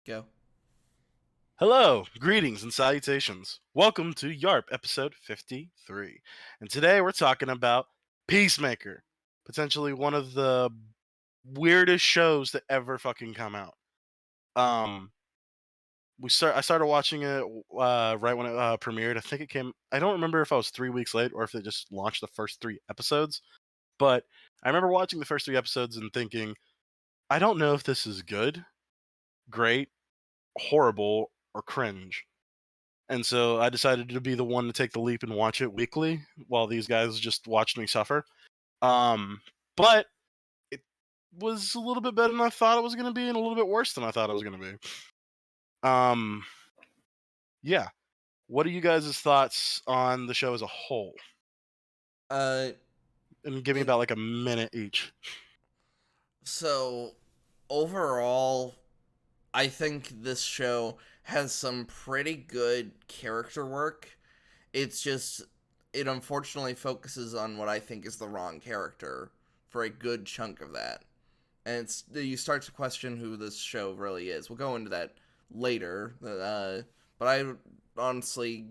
Go. Hello, greetings and salutations. Welcome to YARP episode 53. And today we're talking about Peacemaker, potentially one of the weirdest shows to ever fucking come out. Um I started watching it right when it premiered. I think it came I don't remember if I was 3 weeks late or if they just launched the first 3 episodes, but I remember watching the first 3 episodes and thinking, I don't know if this is good, great, horrible, or cringe. And so I decided to be the one to take the leap and watch it weekly while these guys just watched me suffer. Um, but it was a little bit better than I thought it was going to be and a little bit worse than I thought it was going to be. Um, yeah. What are you guys' thoughts on the show as a whole? Uh, And give me in, about like a minute each. so overall, I think this show has some pretty good character work. It's just it unfortunately focuses on what I think is the wrong character for a good chunk of that. And you start to question who this show really is. We'll go into that later. But I honestly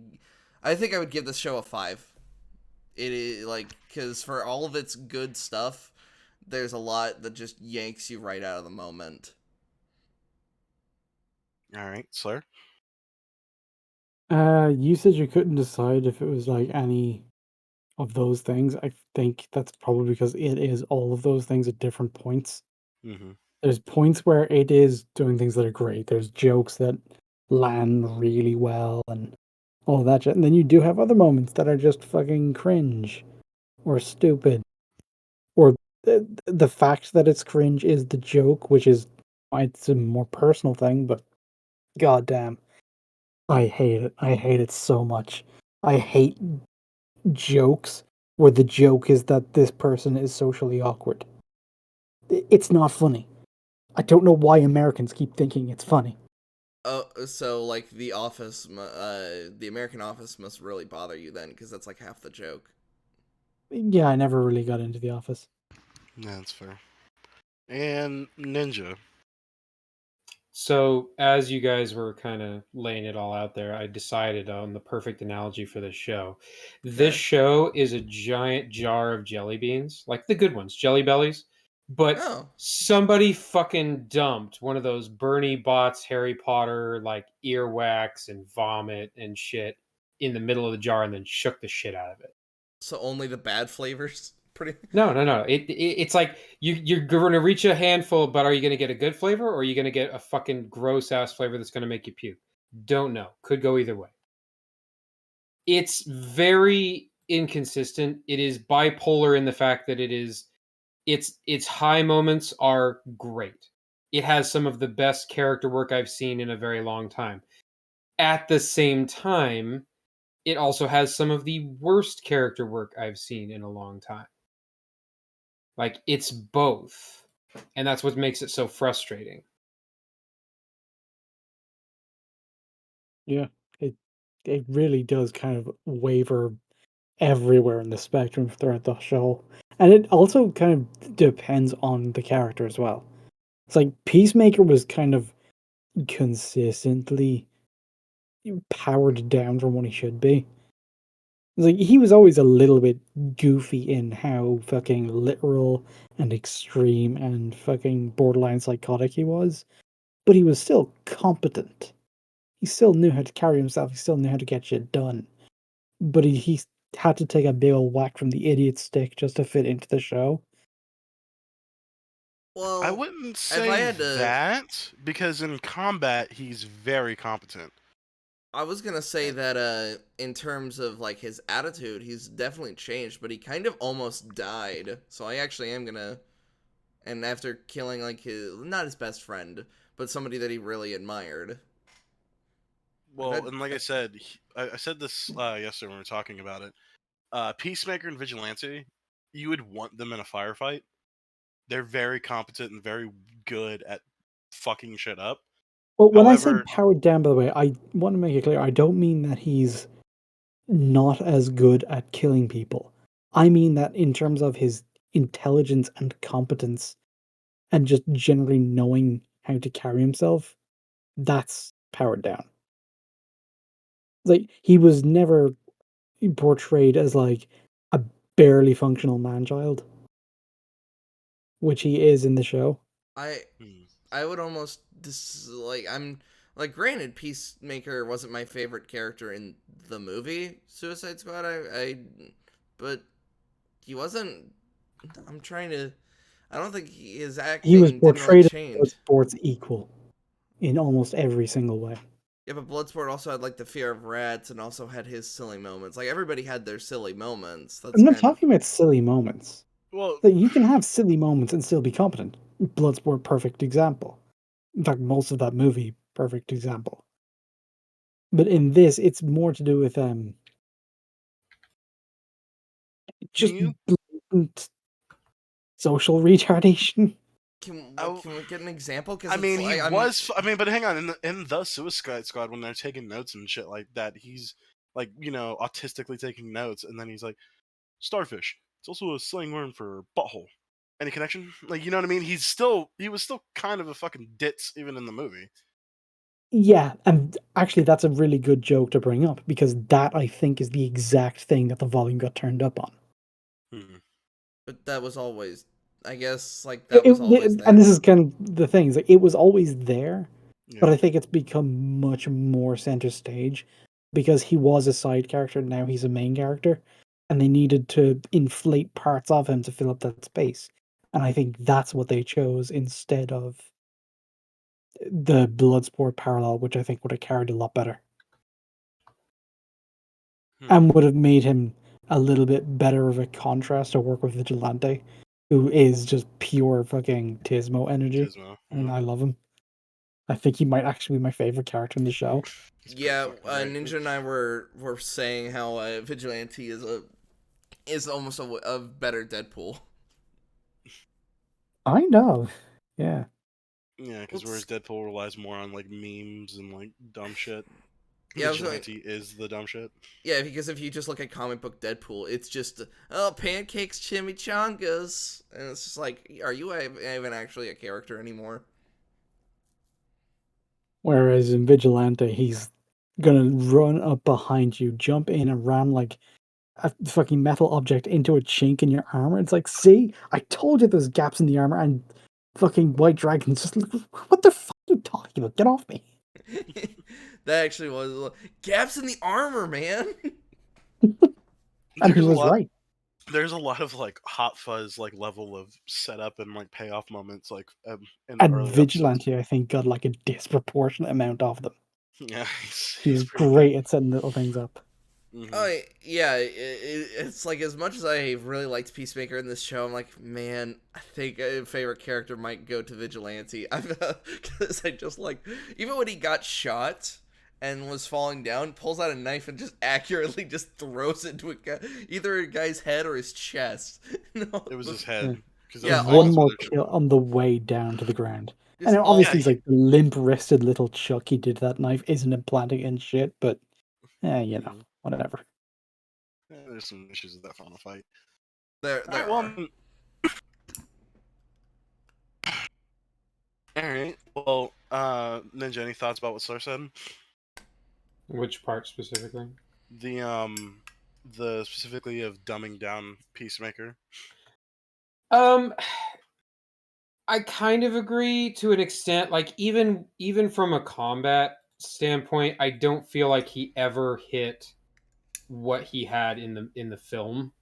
I think I would give this show a 5. It is like cuz for all of its good stuff, there's a lot that just yanks you right out of the moment. All right, Slayer. You said you couldn't decide if it was like any of those things. I think that's probably because it is all of those things at different points. Mm-hmm. There's points where it is doing things that are great. There's jokes that land really well and all of that shit. And then you do have other moments that are just fucking cringe or stupid. Or the fact that it's cringe is the joke, which is it's a more personal thing, but goddamn. I hate it. I hate it so much. I hate jokes where the joke is that this person is socially awkward. It's not funny. I don't know why Americans keep thinking it's funny. Oh, so like the American Office must really bother you then, because that's like half the joke. Yeah, I never really got into The Office. Yeah, that's fair. And Ninja. So, as you guys were kind of laying it all out there, I decided on the perfect analogy for this show. This Okay. show is a giant jar of jelly beans, like the good ones, Jelly Bellies, but Oh, somebody fucking dumped one of those Bernie Bott's Harry Potter like earwax and vomit and shit in the middle of the jar and then shook the shit out of it. so only the bad flavors, pretty. No. It's like you're going to reach a handful, but are you going to get a good flavor or are you going to get a fucking gross ass flavor that's going to make you puke? Don't know. Could go either way. It's very inconsistent. It is bipolar in the fact that its high moments are great. It has some of the best character work I've seen in a very long time. At the same time, it also has some of the worst character work I've seen in a long time. Like it's both. And that's what makes it so frustrating. Yeah, it it really does kind of waver everywhere in the spectrum throughout the show, and it also kind of depends on the character as well. It's like Peacemaker was kind of consistently powered down from what he should be. It's like he was always a little bit goofy in how fucking literal and extreme and fucking borderline psychotic he was, but he was still competent. He still knew how to carry himself. He still knew how to get shit done. But he had to take a big ol' whack from the idiot stick just to fit into the show. I Well, wouldn't if I say had to, that because in combat he's very competent. I was gonna say that in terms of like his attitude, he's definitely changed, but he kind of almost died. So I actually am gonna, and after killing like his not his best friend, but somebody that he really admired. Like Well, and like I said, I said this yesterday when we were talking about it. Peacemaker and Vigilante, you would want them in a firefight. They're very competent and very good at fucking shit up. Well, when I say However, powered down, by the way, I want to make it clear, I don't mean that he's not as good at killing people. I mean that in terms of his intelligence and competence and just generally knowing how to carry himself, that's powered down. Like, he was never portrayed as like a barely functional man-child, which he is in the show. I Hmm. I would almost granted, Peacemaker wasn't my favorite character in the movie Suicide Squad. But he wasn't. I'm trying to. I don't think his He was acting didn't really portrayed as change. Bloodsport's equal in almost every single way. Yeah, but Bloodsport also had like the fear of rats and also had his silly moments. Like everybody had their silly moments. That's I'm not kind of talking about silly moments. Well, Like, you can have silly moments and still be competent. Bloodsport, perfect example. In fact, most of that movie, perfect example. But in this, it's more to do with can just you? blatant social retardation. I, can we get an example? Because I it's mean, he like was. I mean, but hang on. In the Suicide Squad, when they're taking notes and shit like that, he's like, autistically taking notes, and then he's like, "Starfish. It's also a slang word for butthole." Any connection? Like, you know what I mean? He was still kind of a fucking ditz even in the movie. Yeah, and actually, that's a really good joke to bring up because that, I think, is the exact thing that the volume got turned up on. Hmm. But that was always, I guess, like It, that was always and there. this is kind of the thing, is like, it was always there, but Yeah. I think it's become much more center stage because he was a side character, now he's a main character, and they needed to inflate parts of him to fill up that space. And I think that's what they chose instead of the Bloodsport parallel, which I think would have carried a lot better Hmm. and would have made him a little bit better of a contrast to work with Vigilante, who is just pure fucking Tismo energy, Tismo. and Yeah. I love him. I think he might actually be my favorite character in the show. He's pretty Yeah, fucking great. Ninja and I were saying how Vigilante is almost a better Deadpool. I know. Yeah. Yeah, because whereas Oops. Deadpool relies more on like memes and like dumb shit, Yeah, I was like, Vigilante is the dumb shit. yeah, because if you just look at comic book Deadpool, it's just pancakes, chimichangas, and it's just like, are you even actually a character anymore? Whereas in Vigilante, he's gonna run up behind you, jump in and ram like a fucking metal object into a chink in your armor. It's like, see, I told you there's gaps in the armor, and fucking White Dragon's just like, what the fuck are you talking about? Get off me. That actually was gaps in the armor, man. And he There's a was lot. right. There's a lot of like hot fuzz like level of setup and like payoff moments like in the And early episodes. Vigilante, I think, got like a disproportionate amount of them. Yeah, He's he's pretty good. great at setting little things up. Hmm. Oh yeah, it's like as much as I really liked Peacemaker in this show, I'm like, man, I think a favorite character might go to Vigilante. Because I just like even when he got shot and was falling down, pulls out a knife and just accurately just throws it into either a guy's head or his chest. No, It was his Yeah. head because yeah, like One that's all where more they're kill on the way down to the ground. And just then all yeah, obviously, he's like the limp-wristed little chuck he did to that knife isn't implanting and shit, but mhm. whatever. Yeah, there's some issues with that final fight. All there right, well, are. all right. Well, Ninja, any thoughts about what Sir said? Which part specifically? The the specifically of dumbing down Peacemaker. Um, I kind of agree to an extent. Like even from a combat standpoint, I don't feel like he ever hit what he had in the film.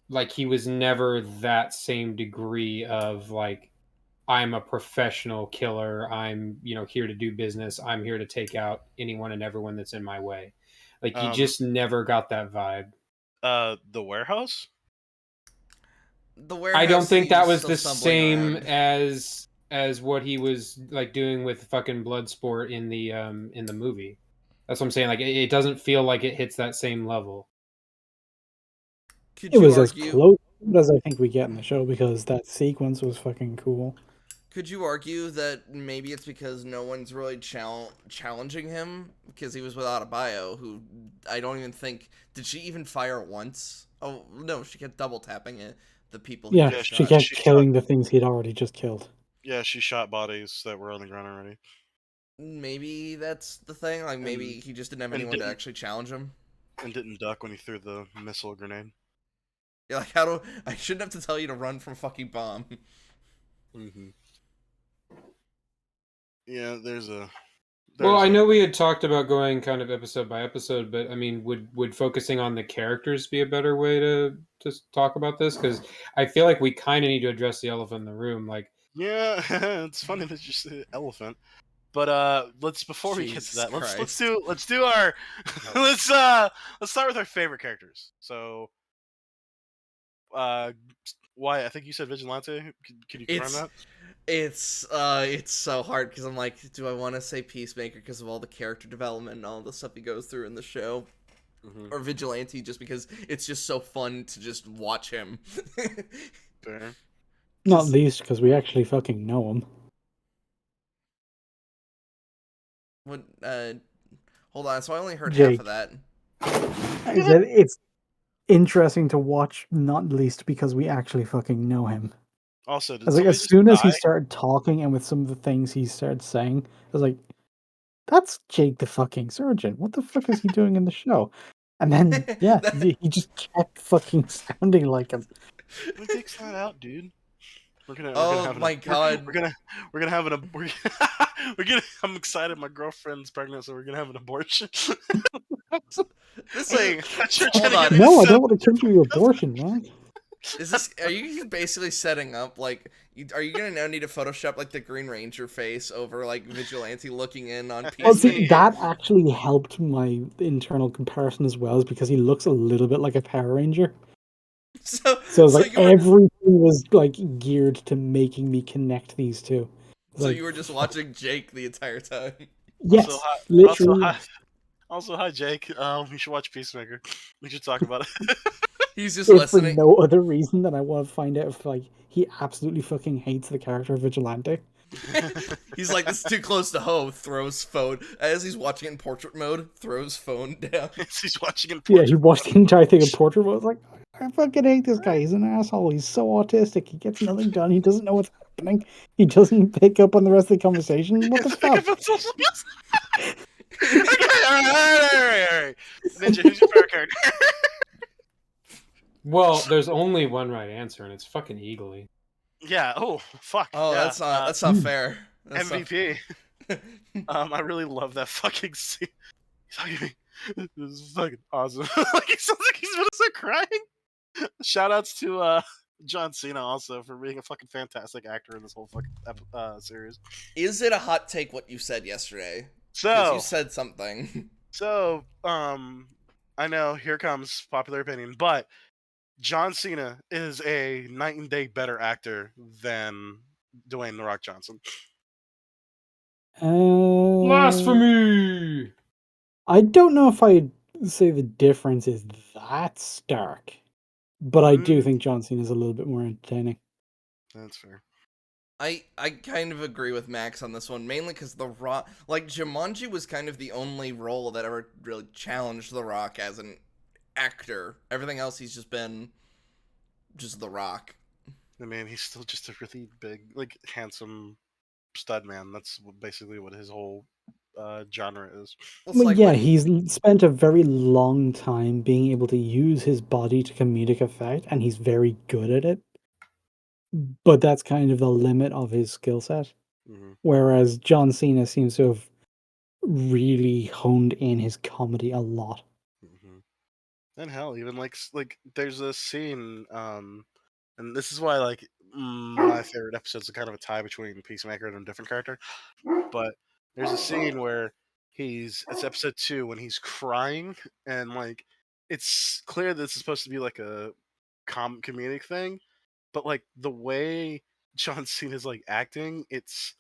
Like he was never that same degree of like I'm a professional killer. I'm, here to do business. I'm here to take out anyone and everyone that's in my way. Like you Um, just never got that vibe. the warehouse. The I don't warehouse, think he that was was still the stumbling same around. as what he was like doing with fucking Bloodsport in the movie. That's what I'm saying. Like it doesn't feel like it hits that same level. Could It you was as argue? close as I think we get in the show because that sequence was fucking cool. Could you argue that maybe it's because no one's really challenging him because he was without a bio? Who I don't even think did she even fire once? Oh no, she kept double tapping it. The people he Yeah, Yeah, just she shot. kept she shot. killing the things he'd already just killed. Yeah, she shot bodies that were on the ground already, Maybe that's the thing. Like maybe and he just didn't have and anyone to didn't actually challenge him. and didn't duck when he threw the missile grenade. You're like, how do I shouldn't have to tell you to run from a fucking bomb. Mm-hmm. Yeah, Well, there's I a know we had talked about going kind of episode by episode, but I mean, would focusing on the characters be a better way to talk about this? Because I feel like we kind of need to address the elephant in the room. Like, yeah. It's funny that you said elephant. But let's before we get to Jesus that, Christ. let's do our let's start with our favorite characters. So uh why I think you said Vigilante. Can you confirm It's that? it's so hard because I'm like, do I want to say Peacemaker because of all the character development and all the stuff he goes through in the show, Mm-hmm. or Vigilante just because it's just so fun to just watch him. Fair. Not 'Cause- least because we actually fucking know him. what? Hold on. So I only heard half of Jake. that. I said it's interesting to watch, not least because we actually fucking know him. Also, did It's like somebody as just soon as he die? started talking and with some of the things he started saying, I was like, "That's Jake the fucking surgeon. What the fuck is he doing in the show?" And then yeah, he just kept fucking sounding like him. My dick's not out, dude. We're gonna Oh have my god. we're gonna have we're gonna I'm excited. My girlfriend's pregnant, so we're gonna have an abortion. This is. Wait, I thought you were trying Hold to get on. me to No, I set don't up want to kill you abortion, man. Is this? Are you basically setting up like? Are you gonna now need to Photoshop like the Green Ranger face over like Vigilante looking in on Well, see, Peacemaker? that actually helped my internal comparison as well, is because he looks a little bit like a Power Ranger. So, So it's so like you were, everything was like geared to making me connect these two. It's so like, you were just watching Jake the entire time. Also, yes, hi, literally. Yes. hi, Jake. You should watch Peacemaker. We should talk about it. He's just If for listening. no other reason than I want to find out if like he absolutely fucking hates the character of Vigilante. He's like, this is too close to home. Throws phone as he's watching it in portrait mode. Throws phone down. He's watching in Yeah, he portrait. watched the entire thing in portrait. Was like, I fucking hate this guy. He's an asshole. He's so autistic. He gets nothing done. He doesn't know what's happening. He doesn't pick up on the rest of the conversation. What the Pick fuck? up on social media. Okay, all right. Ninja, who's your favorite character? well, there's only one right answer, and it's fucking Eagly. Yeah. Oh, fuck. Oh, Yeah. that's not fair. That's not- MVP. I really love that fucking scene. He's talking to me. This is fucking awesome. Like he sounds like he's gonna start crying. Shout outs to John Cena also for being a fucking fantastic actor in this whole fucking series. Is it a hot take what you said yesterday? Because you So, said something. I know here comes popular opinion, but John Cena is a night and day better actor than Dwayne the Rock Johnson. Blasphemy! I don't know if I'd say the difference is that stark, but I do think John Cena is a little bit more entertaining. That's fair. I kind of agree with Max on this one, mainly because The Rock, like Jumanji was kind of the only role that ever really challenged The Rock as an actor. Everything else he's just been just The Rock. I mean, he's still just a really big, like, handsome stud man. That's basically what his whole genre is. Well, it's Well, like yeah, when he's spent a very long time being able to use his body to comedic effect, and he's very good at it. But that's kind of the limit of his skill set. Hmm. Whereas John Cena seems to have really honed in his comedy a lot. Hmm. And hell, even like there's a scene, and this is why like my favorite episodes are kind of a tie between Peacemaker and a different character. But there's a scene where it's episode 2 when he's crying, and like it's clear this is supposed to be like a comedic thing, but like the way John Cena's like acting, it's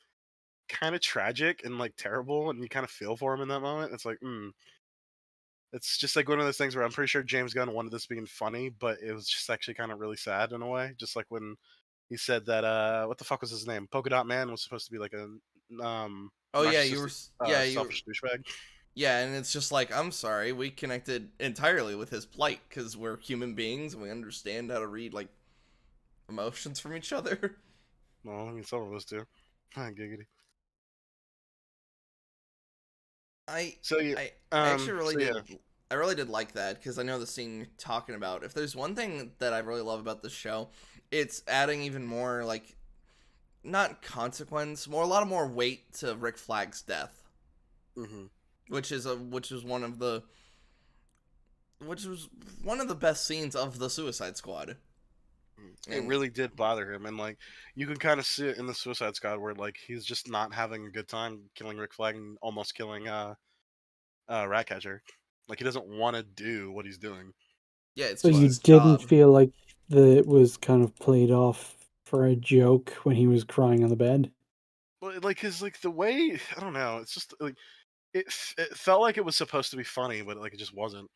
kind of tragic and like terrible, and you kind of feel for him in that moment. It's like, it's just like one of those things where I'm pretty sure James Gunn wanted this being funny, but it was just actually kind of really sad in a way. Just like when he said that what the fuck was his name? Polka Dot Man was supposed to be like a oh yeah, you were narcissistic, selfish douchebag. yeah, and it's just like, I'm sorry, we connected entirely with his plight because we're human beings and we understand how to read like emotions from each other. Well, I mean, some of us do. Giggity. I So yeah, I actually really so yeah. did. I really did like that because I know the scene you're talking about. If there's one thing that I really love about this show, it's adding even more like not consequence, more a lot of more weight to Rick Flag's death, Hmm. which was one of the best scenes of the Suicide Squad. It And really did bother him, and like you can kind of see it in the Suicide Squad where like he's just not having a good time killing Rick Flag and almost killing Ratcatcher. Like he doesn't want to do what he's doing. yeah, it's So just you his didn't job. feel like it was kind of played off for a joke when he was crying on the bed? But like his like the way I don't know, it's just like it felt like it was supposed to be funny, but like it just wasn't.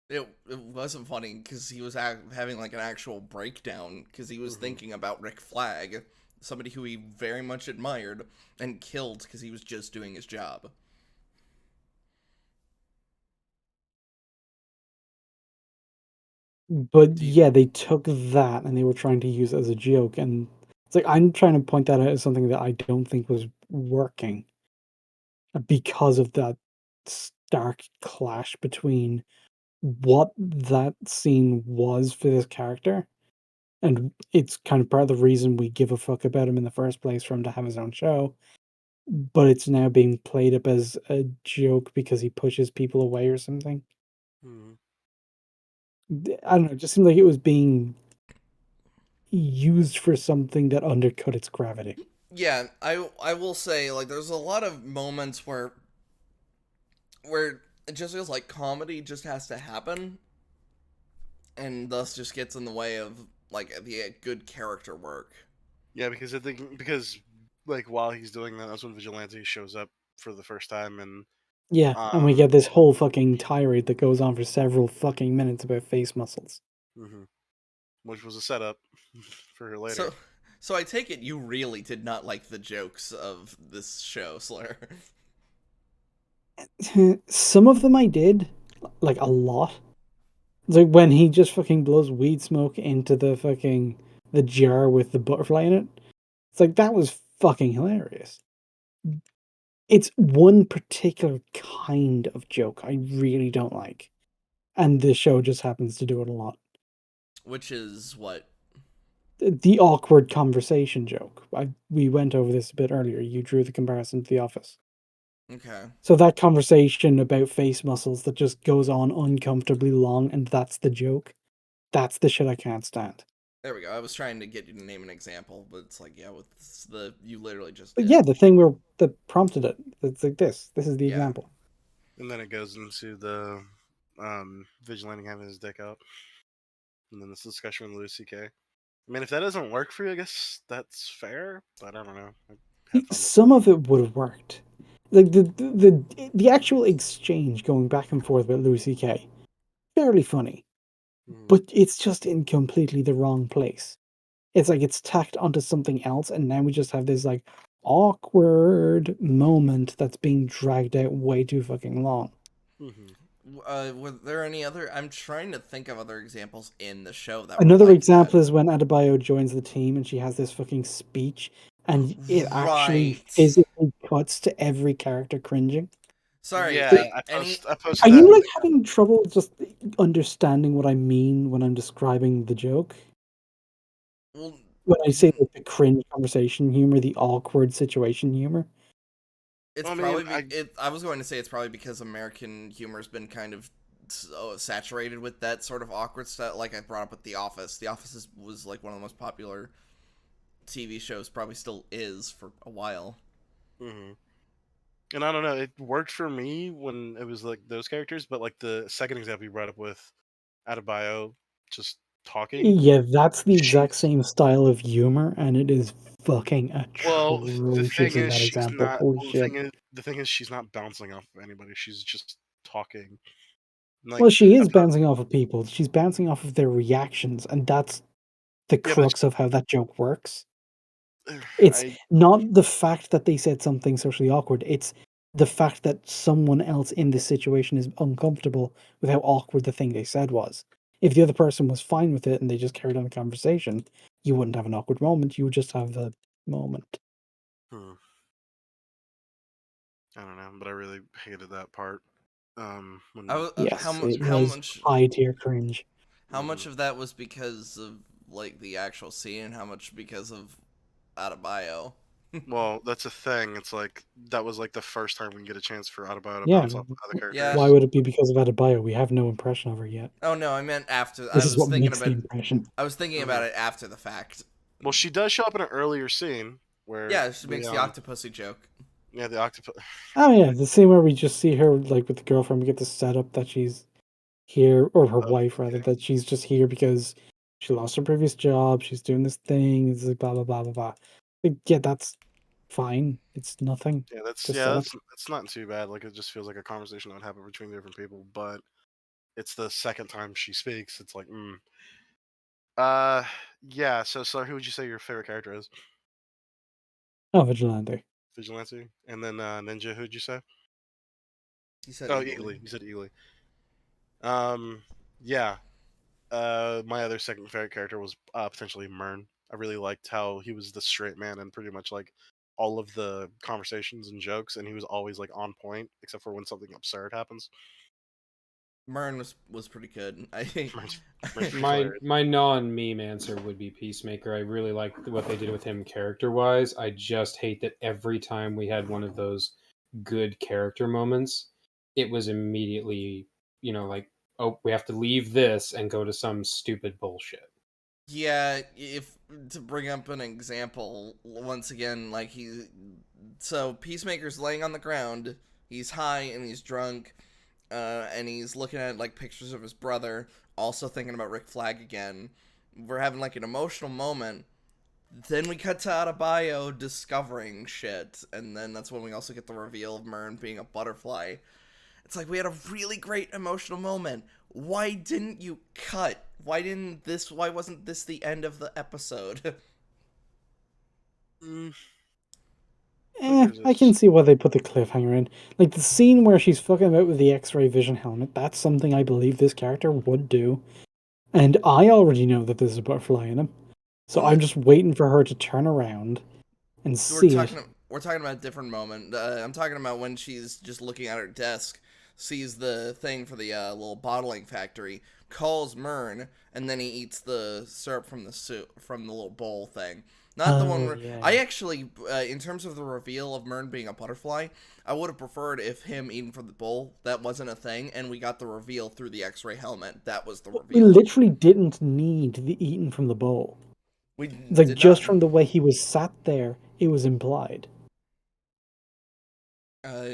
It wasn't funny because he was having like an actual breakdown because he was Hmm. thinking about Rick Flag, somebody who he very much admired and killed because he was just doing his job. But Do you, yeah, they took that and they were trying to use it as a joke, and it's like I'm trying to point that out as something that I don't think was working because of that stark clash between what that scene was for this character, and it's kind of part of the reason we give a fuck about him in the first place for him to have his own show, but it's now being played up as a joke because he pushes people away or something. Hmm. I don't know, it just seemed like it was being used for something that undercut its gravity. yeah, I will say like there's a lot of moments where it just feels like comedy just has to happen, and thus just gets in the way of like the good character work. Yeah, because I think because like while he's doing that, that's when Vigilante shows up for the first time, and Yeah, and we um, get this whole fucking tirade that goes on for several fucking minutes about face muscles. mhm, which was a setup for So later. so I take it you really did not like the jokes of this show, Slayer. Some of them I did, like a lot. It's like when he just fucking blows weed smoke into the jar with the butterfly in it. It's like that was fucking hilarious. It's one particular kind of joke I really don't like, and this show just happens to do it a lot. Which is what? The awkward conversation joke. We went over this a bit earlier. You drew the comparison to The Office. Okay. So that conversation about face muscles that just goes on uncomfortably long, and that's the joke. That's the shit I can't stand. There we go. I was trying to get you to name an example, but it's like, yeah, with the you literally just But did. yeah, the thing where that prompted it. It's like this. This is the Yeah. example. And then it goes into the Vigilante having his dick out, and then this discussion with Louis C.K. I mean, if that doesn't work for you, I guess that's fair, but I don't know. I had fun with it. Some of it would have worked. Like the actual exchange going back and forth with Louis C.K. Fairly funny, Mhm. but it's just in completely the wrong place. It's like it's tacked onto something else, and now we just have this like awkward moment that's being dragged out way too fucking long. Mhm. Were there any other? I'm trying to think of other examples in the show that were Another like that. example is when Adebayo joins the team and she has this fucking speech, and it actually Right. physically cuts to every character cringing. Sorry. Yeah, I any I Are posted that. you like having trouble just understanding what I mean when I'm describing the joke? well, When I say like the cringe conversation humor, the awkward situation humor? it's I mean, probably I was going to say it's probably because American humor's been kind of so saturated with that sort of awkward stuff. Like I brought up with The Office. The Office was like one of the most popular TV shows, probably still is for a while. mhm. And I don't know, it worked for me when it was like those characters, but like the second example you brought up with Adebayo just talking, Yeah, that's the exact she's same style of humor, and it is fucking well, the atrocious thing in is that she's example. not Holy well, shit. the thing is she's not bouncing off of anybody. She's just talking. Like Well, she I'm is not bouncing off of people. She's bouncing off of their reactions, and that's the yeah, but crux of how that joke works. It's I not the fact that they said something socially awkward, it's the fact that someone else in this situation is uncomfortable with how awkward the thing they said was. If the other person was fine with it and they just carried on the conversation, you wouldn't have an awkward moment, you would just have moment. Hmm. I don't know, but I really hated that part. When Yes, it how was much high tier cringe. how much of that was because of like the actual scene, and how much because of Adebayo? well, that's a thing. It's like that was like the first time we can get a chance for Adebayo to Yeah. bounce off other Yeah. characters. Why would it be because of Adebayo? We have no impression of her yet. Oh no, I meant after. This is what makes the impression. I was thinking about it after the fact. Well, she does show up in an earlier scene where Yeah, she makes the Octopussy joke. yeah, the octopus. Oh yeah, the scene where we just see her like with the girlfriend. We get the setup that she's here, or her wife rather, that she's just here because she lost her previous job. She's doing this thing. It's like blah blah blah blah blah. Like, yeah, that's fine. It's nothing. Just setup. That's not too bad. Like it just feels like a conversation that would happen between different people. But it's the second time she speaks. It's like, uh, yeah. So who would you say your favorite character is? Oh, Vigilante. Vigilante, and then Ninja. Who'd you say? He said Oh, eagerly. Eagly. You said Eagly. Yeah. My other second favorite character was potentially Mern. I really liked how he was the straight man and pretty much like all of the conversations and jokes, and he was always like on point, except for when something absurd happens. Mern was pretty good. Mern's pretty My hilarious. my non-meme answer would be Peacemaker. I really liked what they did with him character-wise. I just hate that every time we had one of those good character moments, it was immediately, like, oh, we have to leave this and go to some stupid bullshit. Yeah, if to bring up an example, once again, like so Peacemaker's laying on the ground, he's high and he's drunk, and he's looking at like pictures of his brother, also thinking about Rick Flag again. We're having like an emotional moment. Then we cut to Adebayo discovering shit, and then that's when we also get the reveal of Mern being a butterfly. It's like we had a really great emotional moment. Why didn't you cut? Why wasn't this the end of the episode? Mm, I can see why they put the cliffhanger in. Like the scene where she's fucking about with the X-ray vision helmet. That's something I believe this character would do, and I already know that there's a butterfly in him. So Well, I'm just waiting for her to turn around and we're see it. talking we're talking about a different moment. I'm talking about when she's just looking at her desk, sees the thing for the little bottling factory, calls Mern, and then he eats the syrup from the from the little bowl thing. Not the one Oh where yeah. I actually, in terms of the reveal of Mern being a butterfly, I would have preferred if him eating from the bowl that wasn't a thing, and we got the reveal through the X-ray helmet. That was the We reveal. literally didn't need the eaten from the bowl. We It's like did just not. from the way he was sat there, it was implied. Uh,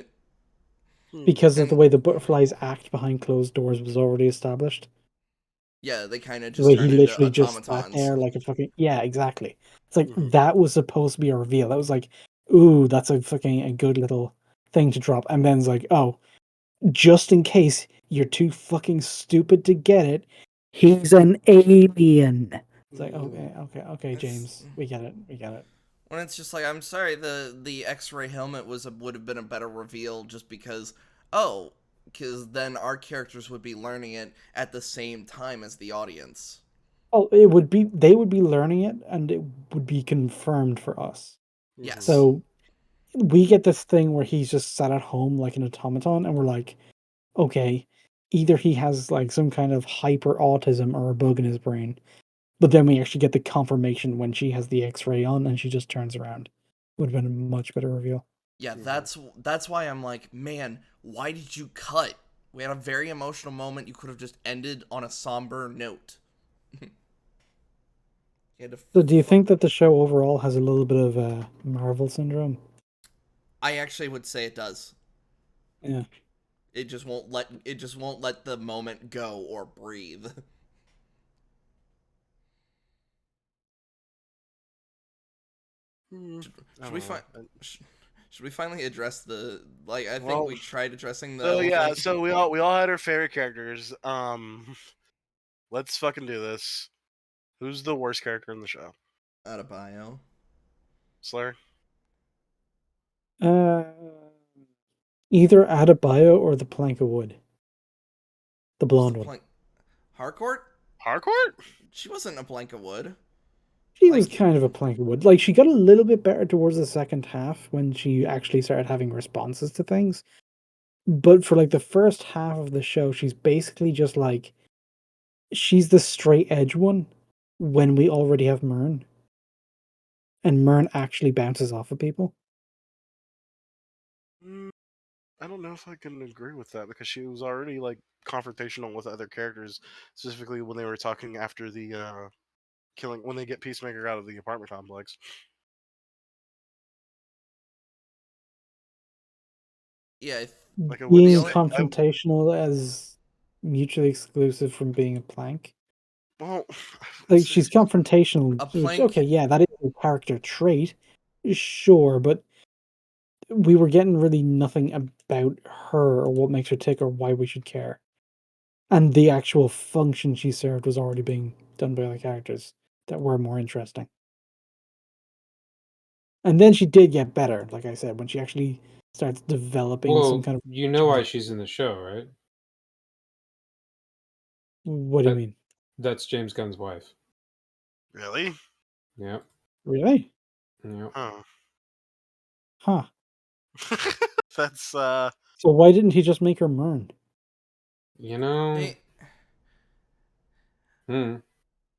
Because of the and way the butterflies act behind closed doors was already established. yeah, they kind of The just way he turn into literally just sat automatons. there like a fucking yeah, exactly. It's like mhm. that was supposed to be a reveal. That was like, ooh, that's a good little thing to drop. And then it's like, oh, just in case you're too fucking stupid to get it, he's an alien. It's like, okay, It's James, we get it, we get it. when it's just like, I'm sorry, the X-ray helmet would have been a better reveal, just because because then our characters would be learning it at the same time as the audience. Oh, it would be they would be learning it, and it would be confirmed for us. Yes. So we get this thing where he's just sat at home like an automaton, and we're like, okay, either he has like some kind of hyper autism or a bug in his brain. But then we actually get the confirmation when she has the X-ray on and she just turns around. Would have been a much better reveal. Yeah, that's why I'm like, man, why did you cut? We had a very emotional moment. You could have just ended on a somber note. You had to So, do you think that the show overall has a little bit of Marvel syndrome? I actually would say it does. Yeah. It just won't let the moment go or breathe. I Should, should don't we know. find? Should we finally address the like? I think Well, we tried addressing the so yeah, elephant. so we all had our favorite characters. Let's fucking do this. Who's the worst character in the show? Out of bio. Slayer? Uh, Either Adebayo or the plank of wood, the Who's the blonde one. plank? Harcourt? Harcourt? She wasn't a plank of wood. She was Like, kind of a plank of wood. Like, she got a little bit better towards the second half when she actually started having responses to things. But for like the first half of the show, she's basically just like she's the straight edge one when we already have Mern, and Mern actually bounces off of people. Mm, I don't know if I can agree with that because she was already like confrontational with other characters, specifically when they were talking after the killing when they get Peacemaker out of the apartment complex. yeah, Like I would the Being only say, confrontational as mutually exclusive from being a plank. well, I would Like, say she's confrontational, a which, okay, plank. yeah, that is a character trait, sure, but we were getting really nothing about her or what makes her tick or why we should care. And the actual function she served was already being done by other characters that were more interesting. And then she did get better, like I said, when she actually starts developing some Well, kind of you know why she's in the show, right? what do you That mean? that's James Gunn's wife. really, Yep. Really? Yep. huh? Huh. That's So why didn't he just make her Mern? You know. Hey, Hmm.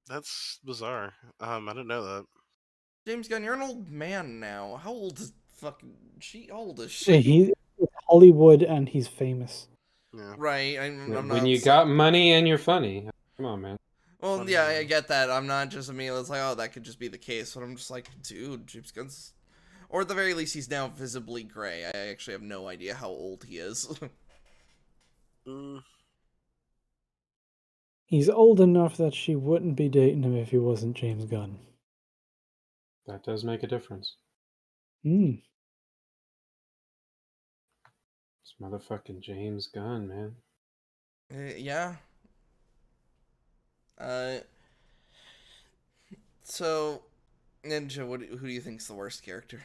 that's bizarre. I didn't know that. James Gunn, you're an old man now. How old is fucking she? How old is Well, she? he's Hollywood and he's famous. Yeah, Right. I'm When not you saying. got money and you're funny. Come on, man. Well, funny. yeah, I get that. I'm not just immediately it's like, oh, that could just be the case. But I'm just like, dude, James Gunn's, or at the very least, he's now visibly gray. I actually have no idea how old he is. Mm, He's old enough that she wouldn't be dating him if he wasn't James Gunn. That does make a difference. Hmm. It's motherfucking James Gunn, man. Yeah. Uh. So, Ninja, who do you think's the worst character?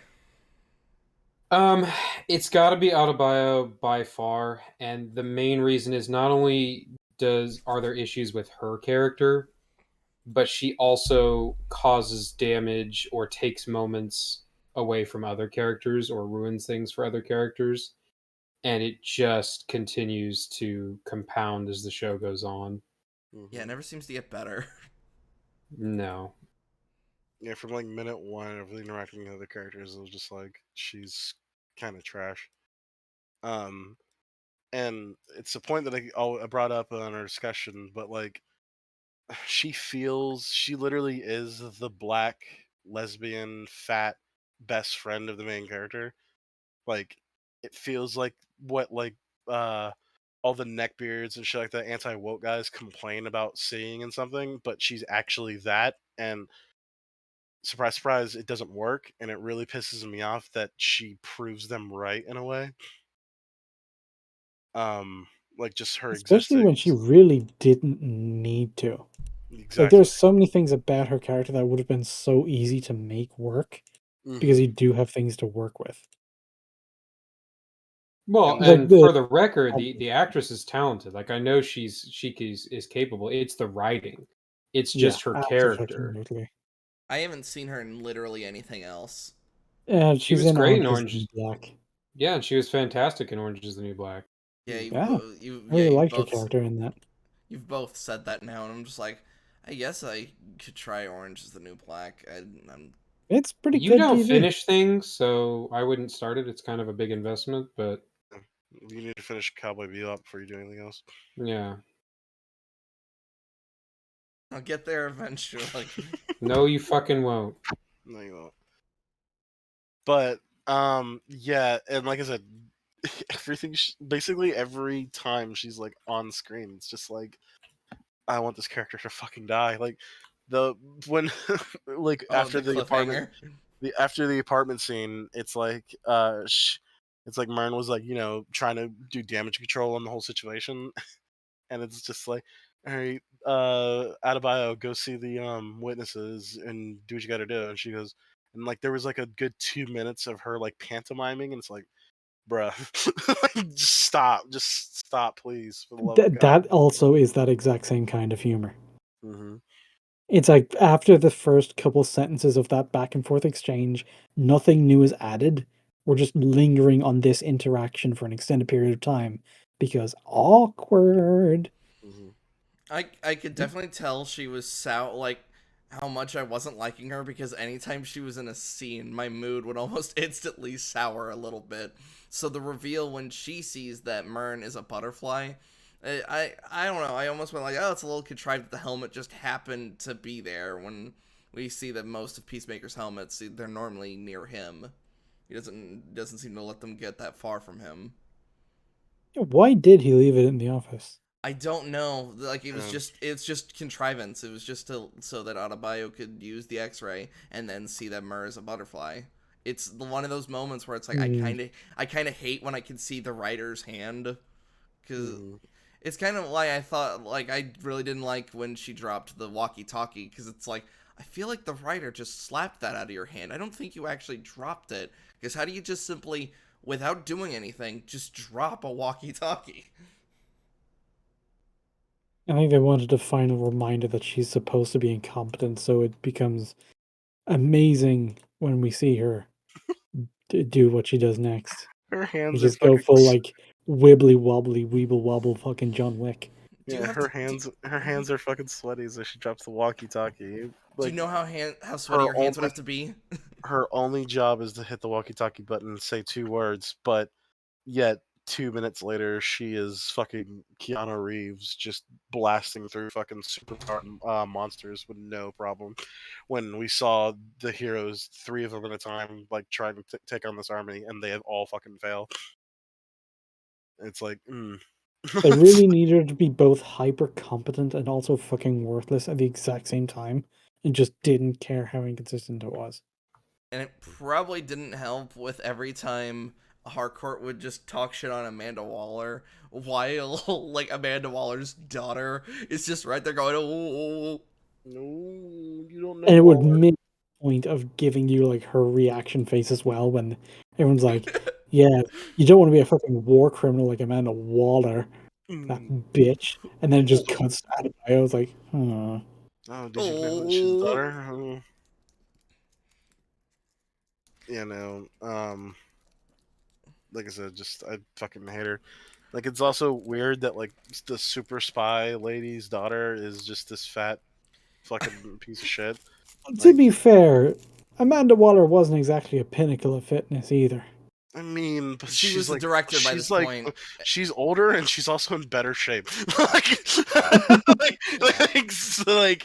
Um, it's got to be Autobio by far, and the main reason is not only are there issues with her character, but she also causes damage or takes moments away from other characters or ruins things for other characters, and it just continues to compound as the show goes on. Yeah, it hmm never seems to get better. No. Yeah, from like minute one of interacting with other characters, it was just like she's kind of trash. Um, and it's a point that I brought up on our discussion, but like she literally is the black lesbian fat best friend of the main character. Like it feels like what like uh all the neckbeards and shit like that anti woke guys complain about seeing in something, but she's actually that. And surprise, surprise, it doesn't work, and it really pisses me off that she proves them right in a way. Like just her Especially existing. when she really didn't need to. Like, Exactly. there's so many things about her character that would have been so easy to make work because hmm you do have things to work with. Well, And Like and the for the record, the actress is talented. Like I know is capable. It's the writing. It's yeah, just her character. absolutely. I haven't seen her in literally anything else. She She's was in great in Orange Is the Orange. New Black. Yeah, and she was fantastic in Orange Is the New Black. Yeah, Yeah, I really you've liked her both character in that. said that now, and I'm just like, I guess I could try Orange is the New Black. I'm It's pretty You good don't TV. finish things, so I wouldn't start it. It's kind of a big investment, but you need to finish Cowboy Bebop before you do anything else. yeah. I'll get there eventually. No, you fucking won't. No, you won't. But yeah, and like I said, everything basically every time she's like on screen, it's just like I want this character to fucking die. Like the when like Oh, the cliffhanger. after the apartment scene, it's like it's like Mern was like trying to do damage control on the whole situation, and it's just like, all right, Adebayo, go see the witnesses and do what you got to do. And she goes, and like there was like a good 2 minutes of her like pantomiming, and it's like, bruh, like, just stop, please, for the love of God. That also is that exact same kind of humor. hmm It's like after the first couple sentences of that back and forth exchange, nothing new is added. We're just lingering on this interaction for an extended period of time because awkward. Mm-hmm. I could definitely tell she was like how much I wasn't liking her, because anytime she was in a scene, my mood would almost instantly sour a little bit. So the reveal when she sees that Myrn is a butterfly, I don't know. I almost went like, oh, it's a little contrived that the helmet just happened to be there, when we see that most of Peacemaker's helmets, they're normally near him. He doesn't seem to let them get that far from him. Why did he leave it in the office? I don't know. Like Yeah. it's just contrivance. It was just so that Adebayo could use the X-ray and then see that Mur is a butterfly. It's one of those moments where it's like Hmm. I kind of hate when I can see the writer's hand, because Mm-hmm. it's kind of like I thought, like I really didn't like when she dropped the walkie-talkie, because it's like I feel like the writer just slapped that out of your hand. I don't think you actually dropped it, because how do you just simply, without doing anything, just drop a walkie-talkie? I think they wanted a final reminder that she's supposed to be incompetent, so it becomes amazing when we see her do what she does next. Her We hands are just go fucking. full like wibbly wobbly weeble wobble fucking John Wick. Do you Yeah, have her to? hands are fucking sweaty as she drops the walkie-talkie. Do you Like know how sweaty her your hands would only have to be? her only job is to hit the walkie-talkie button and say 2 words, but yet 2 minutes later she is fucking Keanu Reeves just blasting through fucking superpowered monsters with no problem. When we saw the heroes, 3 of them at a time, like trying to take on this army, and they have all fucking fail. It's like, They really needed her to be both hyper competent and also fucking worthless at the exact same time, and just didn't care how inconsistent it was. And it probably didn't help with every time Harcourt would just talk shit on Amanda Waller, while like Amanda Waller's daughter is just right there going, oh. no, you don't know And it would Waller. make a point of giving you like her reaction face as well when everyone's like, "Yeah, you don't want to be a fucking war criminal like Amanda Waller, that Mm. bitch." And then it just cuts out of it. I was like, "Huh." Oh, did you know that she's a Oh. daughter? You know, like I said, just I fucking hate her. Like it's also weird that like the super spy lady's daughter is just this fat fucking piece of shit. To Like, be fair, Amanda Waller wasn't exactly a pinnacle of fitness either. I mean, but She was the director by this point. she's older and she's also in better shape.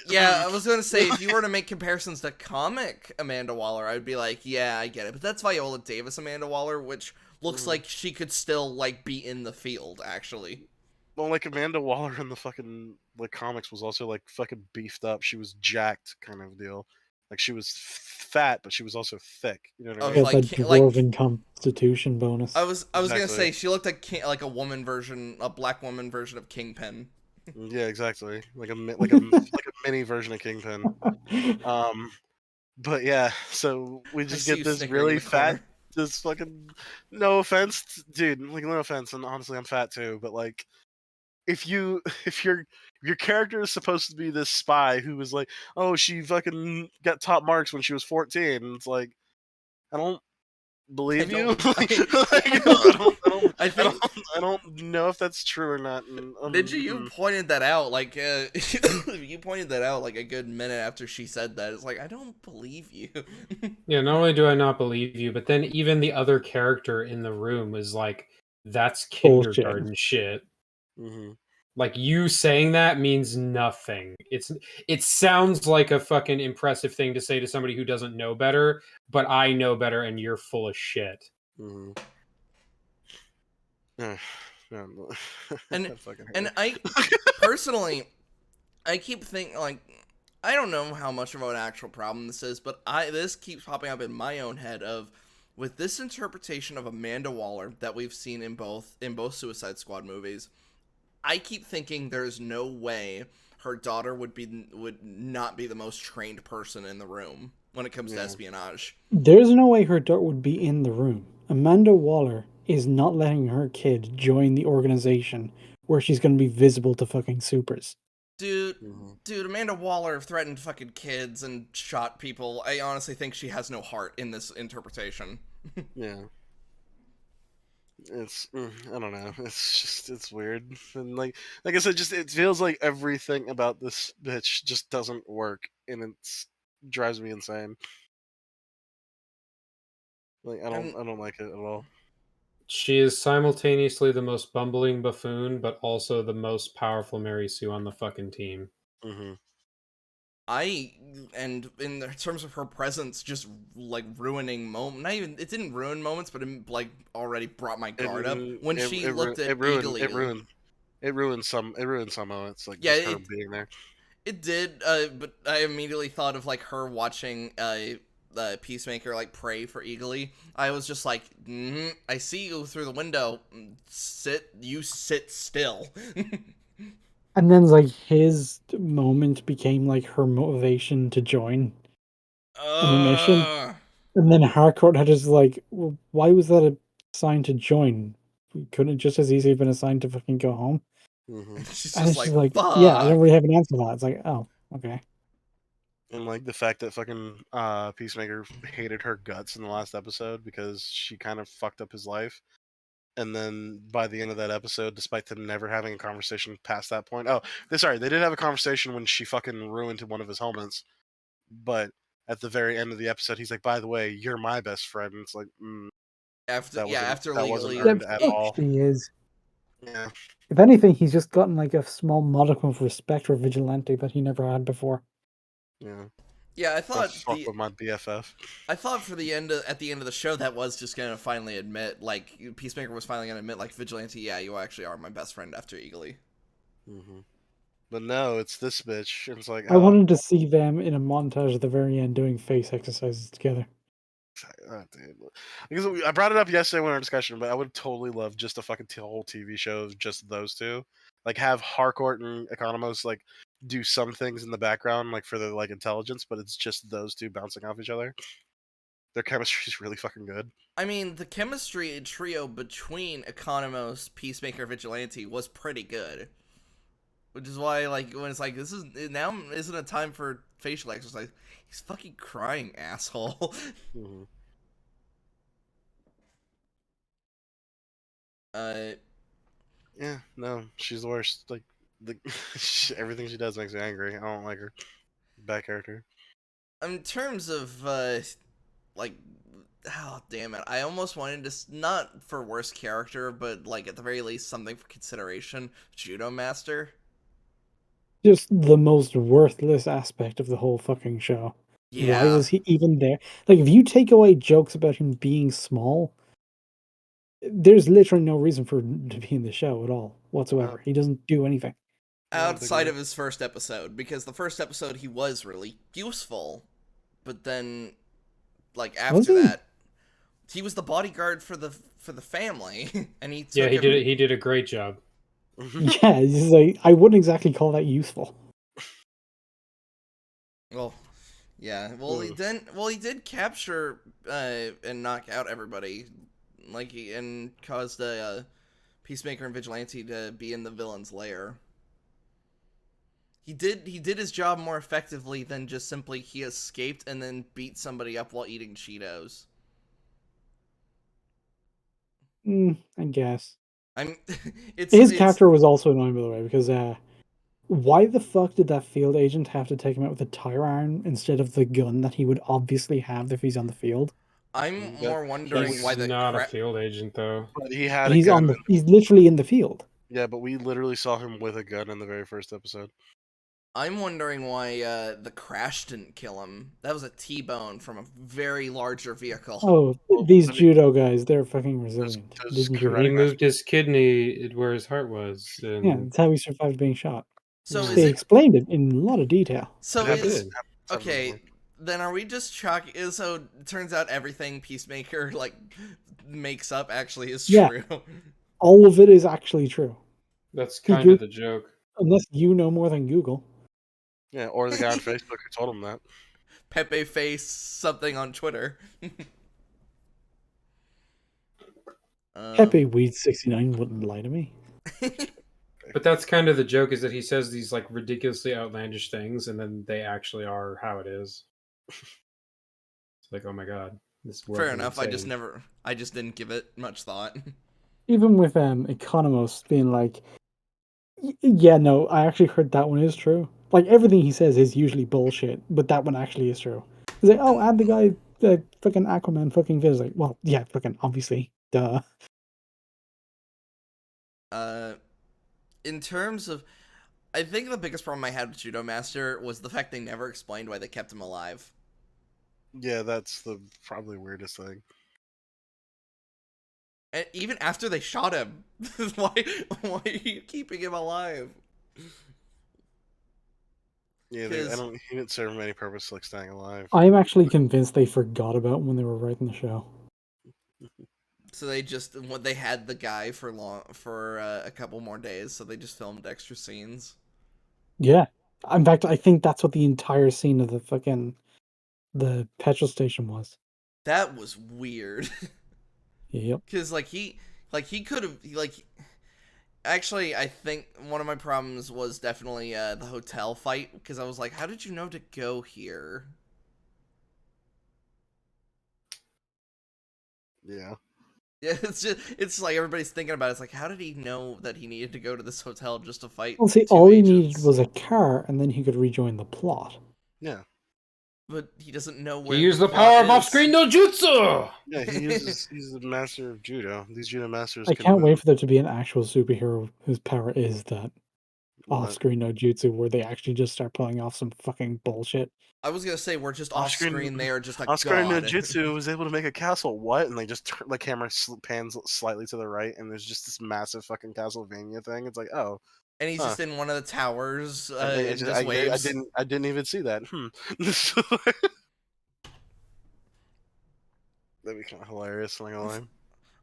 Yeah, I was gonna say, if you were to make comparisons to comic Amanda Waller, I'd be like, yeah, I get it. But that's Viola Davis Amanda Waller, which looks like she could still like be in the field, actually. well, like Amanda Waller in the fucking like comics was also like fucking beefed up. She was jacked, kind of deal. Like she was fat, but she was also thick. You know what I Of mean? Got that like dwarven constitution bonus. I was gonna Exactly. say she looked like a woman version, a black woman version of Kingpin. Yeah, exactly. Like a mini version of Kingpin. Um, but yeah, so we I just see get you this snickering in really the fat, corner. this fucking, no offense, dude, like no offense, and honestly, I'm fat too, but like, if you, if your character is supposed to be this spy who was like, oh, she fucking got top marks when she was 14, and it's like, I don't I believe you. don't. I I don't, think I don't know if that's true or not. And, Ninja, you pointed that out. Like you pointed that out like a good minute after she said that. It's like, I don't believe you. Yeah, not only do I not believe you, but then even the other character in the room is like, that's Bullshit. kindergarten shit. mhm. Like you saying that means nothing. It sounds like a fucking impressive thing to say to somebody who doesn't know better, but I know better and you're full of shit. Mhm. Yeah, yeah, and I fucking hate and her. I personally, I keep thinking, like, I don't know how much of an actual problem this is, but this keeps popping up in my own head of, with this interpretation of Amanda Waller that we've seen in both Suicide Squad movies. I keep thinking there's no way her daughter would not be the most trained person in the room when it comes to Yeah. espionage. There's no way her daughter would be in the room. Amanda Waller is not letting her kid join the organization where she's going to be visible to fucking supers. Dude, Mhm. dude, Amanda Waller threatened fucking kids and shot people. I honestly think she has no heart in this interpretation. Yeah. I don't know. It's weird, and like I said, just it feels like everything about this bitch just doesn't work, and it's drives me insane. Like And I don't like it at all. She is simultaneously the most bumbling buffoon, but also the most powerful Mary Sue on the fucking team. Hmm. I and in terms of her presence, just like ruining moment. Not even it didn't ruin moments, but it like already brought my It guard up when she looked at it ruined Eagly. it ruined some moments, like Yeah, just her being there. it did. But I immediately thought of like her watching the Peacemaker like pray for Eagly. I was just like, I see you through the window. You sit still. And then like his moment became like her motivation to join on the mission. uh, And then Harcourt had just like, well, why was that a sign to join? Couldn't it just as easily have been a sign to fucking go home? Hmm. she's And just it's like, just like, yeah, I don't fuck. really have an answer to that. It's like, oh, okay. And like the fact that fucking Peacemaker hated her guts in the last episode because she kind of fucked up his life. And then by the end of that episode, despite them never having a conversation past that point, they did have a conversation when she fucking ruined one of his helmets. But at the very end of the episode, he's like, "By the way, you're my best friend." And it's like, After that wasn't legally, Yeah, earned at fuck all. she is. Yeah, If anything, he's just gotten like a small modicum of respect for Vigilante that he never had before. yeah. yeah, The fuck with my BFF. I thought for at the end of the show that was just gonna finally admit, like Peacemaker was finally gonna admit, like Vigilante, yeah, you actually are my best friend after Eagly. Hmm. But no, it's this bitch. And it's like, I wanted to see them in a montage at the very end doing face exercises together. dude. Because I brought it up yesterday when we were in discussion, but I would totally love just a fucking whole TV show of just those two. Like have Harcourt and Economos like do some things in the background, like for their like intelligence, but it's just those two bouncing off each other. Their chemistry is really fucking good. I mean, the chemistry trio between Economos, Peacemaker, Vigilante was pretty good. Which is why, like, when it's like, this is now isn't a time for facial exercise. He's fucking crying, asshole. Hmm. uh, Yeah, no, she's the worst. Like the everything she does makes me angry. I don't like her. Bad character. in terms of, like, oh damn it, I almost wanted to not for worst character, but like at the very least something for consideration. Judo Master. Just the most worthless aspect of the whole fucking show. Why Yeah, was he even there? Like, if you take away jokes about him being small, there's literally no reason for him to be in the show at all No, whatsoever. He doesn't do anything. no, big outside man. of his first episode, because the first episode he was really useful, but then like Was after he? that, he was the bodyguard for the family, and he Yeah, took he did him. it. He did a great job. Yeah, it's just like I wouldn't exactly call that useful. Well, yeah. Well, he Mm. didn't. Well, he did capture and knock out everybody, and cause the Peacemaker and Vigilante to be in the villain's lair. He did his job more effectively than just simply he escaped and then beat somebody up while eating Cheetos. I guess I'm his it's capture was also annoying, by the way, because why the fuck did that field agent have to take him out with a tire iron instead of the gun that he would obviously have if he's on the field? I'm But more wondering he's why He's the not a crap. field agent, though. but he had But a he's gun. on the he's literally in the field. Yeah, but we literally saw him with a gun in the very first episode. I'm wondering why the crash didn't kill him. That was a T-bone from a very larger vehicle. Oh, Well, these then judo guys, they're fucking resilient. does Didn't you He hear? karate moved his kidney where his heart was, Yeah, and that's how he survived being shot. So Which is they Mm. it explained it in a lot of detail. so It they happens, is did. happens okay? before. Then are we just chalking? So it turns out everything Peacemaker like makes up actually is Yeah, true. all of it is actually true. That's He kind of Goog- the joke. unless you know more than Google. Yeah, or the guy on Facebook who told him that. Pepe face something on Twitter. Pepe Weed 69 wouldn't lie to me. But that's kind of the joke, is that he says these like ridiculously outlandish things, and then they actually are how it is. It's like, oh my god, this world Fair is enough. insane. I just didn't give it much thought. Even with Economos being like, yeah, no, I actually heard that one is true. Like everything he says is usually bullshit, but that one actually is true. He's like, oh, and the guy, fucking Aquaman, fucking Viz. Like, well, yeah, fucking obviously, duh. In terms of, I think the biggest problem I had with Judo Master was the fact they never explained why they kept him alive. Yeah, that's the probably weirdest thing. And even after they shot him, why are you keeping him alive? Yeah, I 'Cause- don't. He didn't serve him any purpose like staying alive. I'm actually convinced they forgot about him when they were writing the show. So they had the guy for a couple more days, so they just filmed extra scenes. Yeah. In fact, I think that's what the entire scene of the petrol station was. That was weird. Yep. Because he could have actually, I think one of my problems was definitely the hotel fight, because I was like, how did you know to go here? Yeah. Yeah, it's like everybody's thinking about it. It's like, how did he know that he needed to go to this hotel just to fight Well, see, two all he agents? needed was a car, and then he could rejoin the plot. Yeah. But he doesn't know He where used the plot power of is. off-screen no jutsu. Yeah, he's the master of judo. These judo masters I can can't move. wait for there to be an actual superhero whose power is that What? off-screen no jutsu, where they actually just start pulling off some fucking bullshit. I was gonna say we're just off screen. They are just a Oscar god. Ninjutsu was able to make a castle. What? And they just turn the camera pans slightly to the right, and there's just this massive fucking Castlevania thing. It's like, oh, And he's huh. just in one of the towers I and just waves. I didn't even see that. That'd be kind of hilarious. I'm not gonna lie.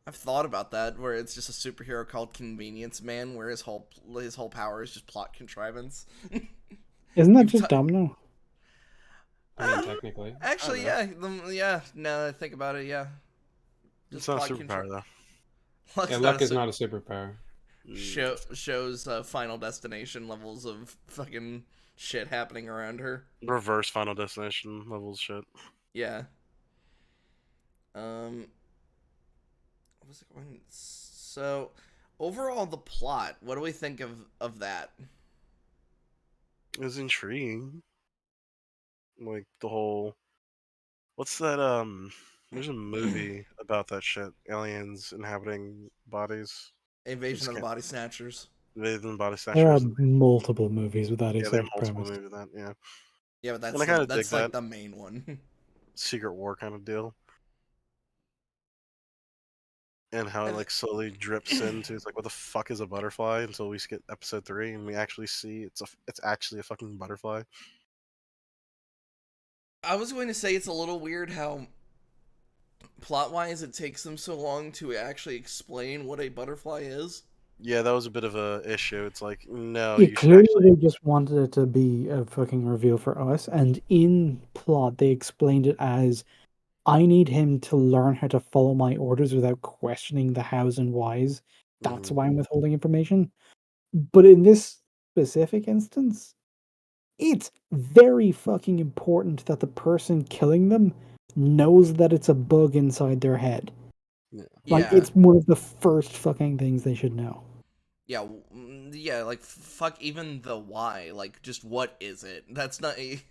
I've thought about that, where it's just a superhero called Convenience Man, where his whole power is just plot contrivance. Isn't that You've just t- Domino? I mean, technically. Actually, I yeah. Now that I think about it, yeah. It's not a superpower though. Luck's Yeah, not luck a is not a superpower. shows Final Destination levels of fucking shit happening around her. Reverse Final Destination levels shit. Yeah. What was it going? So, overall, the plot. What do we think of that? It was intriguing. Like the whole. What's that? There's a movie about that shit. Aliens inhabiting bodies. Invasion of the Body Snatchers. Invasion body There are snatchers. multiple movies with that Yeah, they have exact multiple premise. movies of that. Yeah, Yeah, but and I kind of dig that's like that the main one. Secret War kind of deal, and how it And like slowly drips into it's like what the fuck is a butterfly until we get episode 3 and we actually see it's actually a fucking butterfly. I was going to say it's a little weird how plot-wise it takes them so long to actually explain what a butterfly is. Yeah, that was a bit of a issue. It's like no, Yeah, you should clearly actually. they just wanted it to be a fucking reveal for us, and in plot they explained it as, I need him to learn how to follow my orders without questioning the hows and whys. That's Mhm. why I'm withholding information. But in this specific instance, it's very fucking important that the person killing them knows that it's a bug inside their head. Like, Yeah. it's one of the first fucking things they should know. Yeah, like fuck even the why, like just what is it? That's not a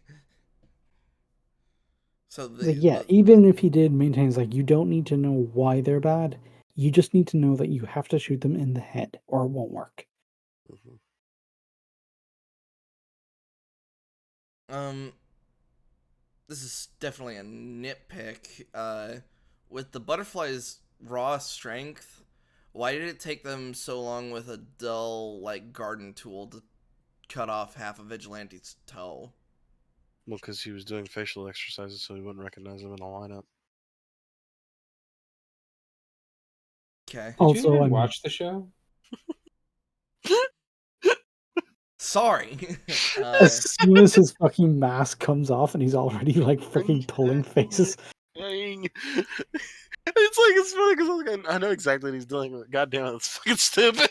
So Like, yeah, even if he did maintains, like, you don't need to know why they're bad. You just need to know that you have to shoot them in the head, or it won't work. Mhm. um this is definitely a nitpick. With the butterfly's raw strength, why did it take them so long with a dull like garden tool to cut off half a vigilante's toe? Well, because he was doing facial exercises, so he wouldn't recognize him in a lineup. Okay. Did you Also, even I'm watch the show? Sorry. as soon as his fucking mask comes off and he's already like fucking pulling faces. Dang. It's funny because I know exactly what he's doing. But God damn it, it's fucking stupid.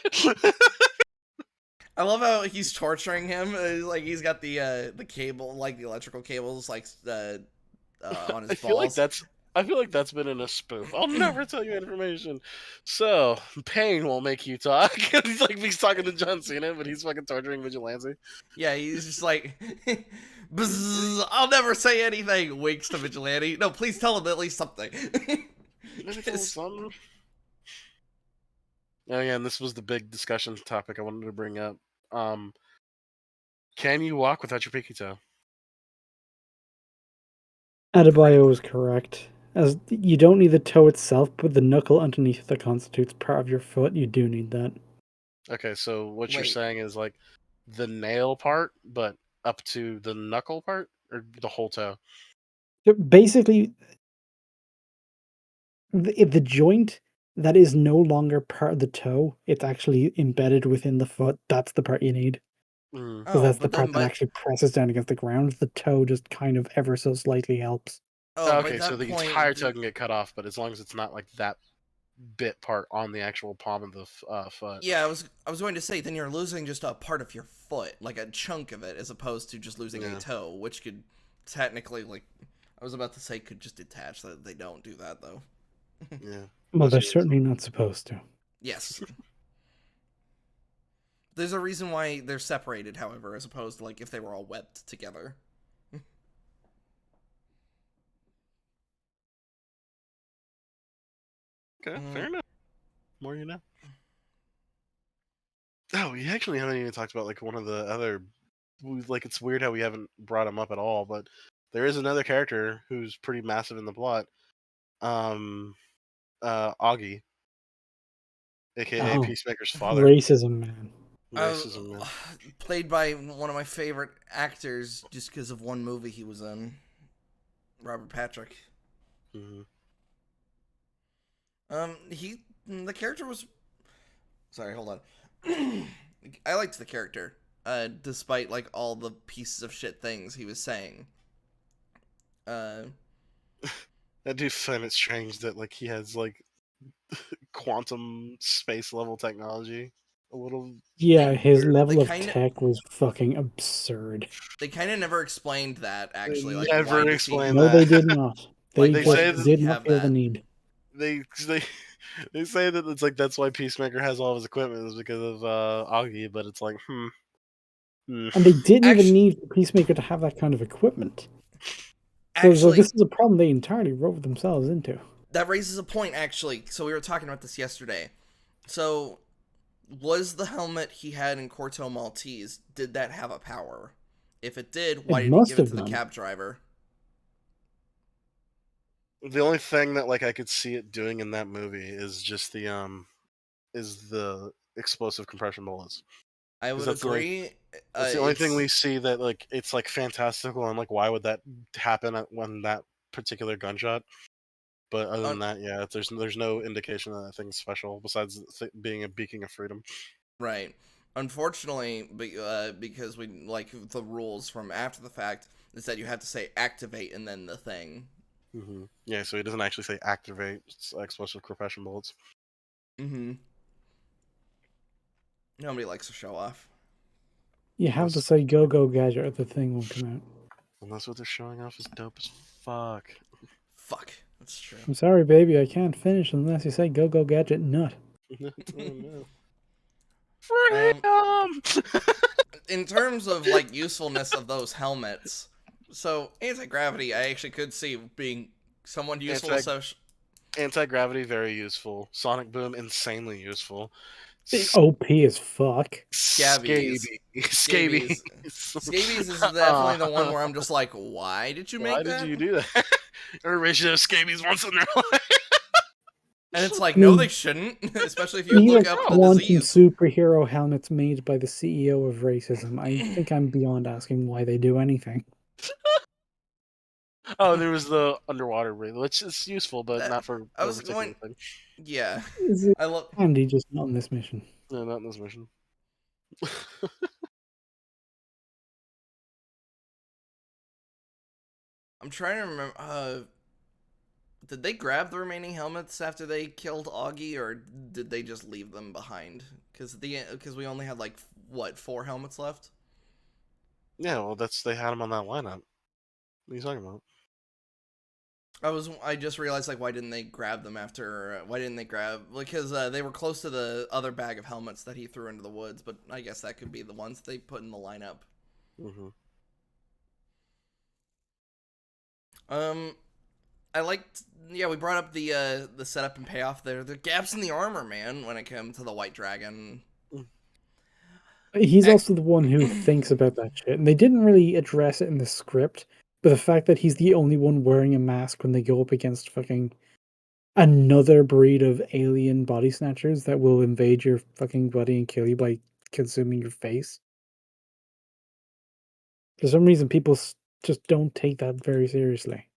I love how he's torturing him. Like he's got the cable, like the electrical cables, like on his I feel like balls. that's I feel like that's been in a spoof. I'll never tell you information. So pain won't make you talk. He's talking to John Cena, but he's fucking torturing Vigilante. Yeah, he's just like, "Bzz, I'll never say anything." Winks to Vigilante. No, please tell him at least something. Let me tell him something. Oh yeah, and this was the big discussion topic I wanted to bring up. Um, can you walk without your pinky toe? Adebayo was correct. As you don't need the toe itself, but the knuckle underneath that constitutes part of your foot. You do need that. Okay, so what you're Wait, saying is like the nail part, but up to the knuckle part, or the whole toe? Basically, the joint that is no longer part of the toe, it's actually embedded within the foot. That's the part you need. Mm. Because oh, that's the but then, part that but actually presses down against the ground. The toe just kind of ever so slightly helps. oh, by Okay, so that the point, entire toe can get cut off, but as long as it's not like that bit part on the actual palm of the foot. yeah, I was going to say then you're losing just a part of your foot, like a chunk of it, as opposed to just losing a Yeah. toe, which could technically, like, I was about to say, could just detach. That they don't do that though. Yeah. Well, they're Unless you- certainly not supposed to. Yes. There's a reason why they're separated, however, as opposed to like if they were all webbed together. Okay, fair enough. More you know. Oh, we actually haven't even talked about like one of the other. Like it's weird how we haven't brought him up at all, but there is another character who's pretty massive in the plot. Um, Augie, aka Oh, Peacemaker's father. racism, man. Racism, man. Played by one of my favorite actors just because of one movie he was in, Robert Patrick. Hmm. The character was. Sorry, hold on. I liked the character, despite like all the pieces of shit things he was saying. Uh, I do find it strange that like he has like quantum space level technology. A little Yeah, his weird. they level of kind of tech was fucking absurd. they kind of never explained that They actually. Like, why never does he explain No, that. they did not. They like They why say just that does he did not have feel the that? need. they they say that it's like that's why Peacemaker has all of his equipment is because of Augie, but it's like hmm. And they didn't even Actually, need Peacemaker to have that kind of equipment. So actually, this is a problem they entirely wrote themselves into. that raises a point. Actually, so we were talking about this yesterday. So, was the helmet he had in Corto Maltese, did that have a power? If it did, It why did he must give it have to the done. cab driver? The only thing that like I could see it doing in that movie is just the explosive compression bullets. I Because would agree. that's the only thing we see that like it's like fantastical and like why would that happen when that particular gunshot? But other than un- that, yeah, there's no indication that that thing's special besides being a beacon of freedom. right. Unfortunately, because we like the rules from after the fact is that you have to say activate and then the thing. Yeah, so he doesn't actually say activate explosive compression bullets. Mm-hmm. Nobody likes to show off. You have to Unless, say "Go Go Gadget" or the thing won't come out. unless what they're showing off is dope as fuck. Fuck. That's true. I'm sorry, baby, I can't finish unless you say "Go Go Gadget" nut. Oh no. Um, Freedom! in terms of like usefulness of those helmets, so anti-gravity, I actually could see being somewhat useful. Anti-gravity, very useful. Sonic Boom, insanely useful. OP as fuck. Scabies. Scabies. Scabies is definitely the one where I'm just like, why did you Why make did that? you do that? Everybody should have scabies once in their life. And it's like, I no, mean, they shouldn't. Especially if you these are look up the quantum disease. superhero helmets made by the CEO of racism. I think I'm beyond asking why they do anything. Oh, there was the underwater rig, which is useful, but That not for I a was particular going, thing. yeah. Is it I love. handy, just not on this mission. No, not in this mission. I'm trying to remember. Did they grab the remaining helmets after they killed Augie, or did they just leave them behind? Because we only had like what, 4 helmets left? Yeah, well, they had him on that lineup. What are you talking about? I just realized, like, why didn't they grab them after? Why didn't they grab? Because they were close to the other bag of helmets that he threw into the woods. But I guess that could be the ones they put in the lineup. Mm-hmm. Um, I liked. Yeah, we brought up the setup and payoff there. The gaps in the armor, man. When it comes to the White Dragon. He's also the one who thinks about that shit, and they didn't really address it in the script. But the fact that he's the only one wearing a mask when they go up against fucking another breed of alien body snatchers that will invade your fucking body and kill you by consuming your face. For some reason, people just don't take that very seriously.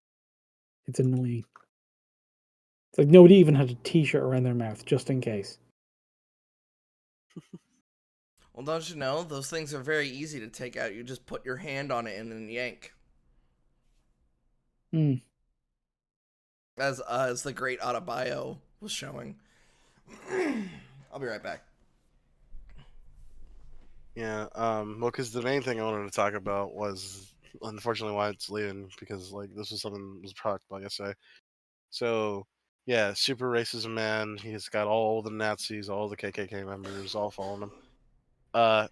It's annoying. It's like nobody even had a t-shirt around their mouth, just in case. Well, don't you know those things are very easy to take out? You just put your hand on it and then yank. Hmm. As the great Autobio was showing. I'll be right back. Yeah. Well, because the main thing I wanted to talk about was unfortunately why it's leaving, because like this was something that was talked about yesterday. So yeah, super racism man. He's got all the Nazis, all the KKK members, all following him.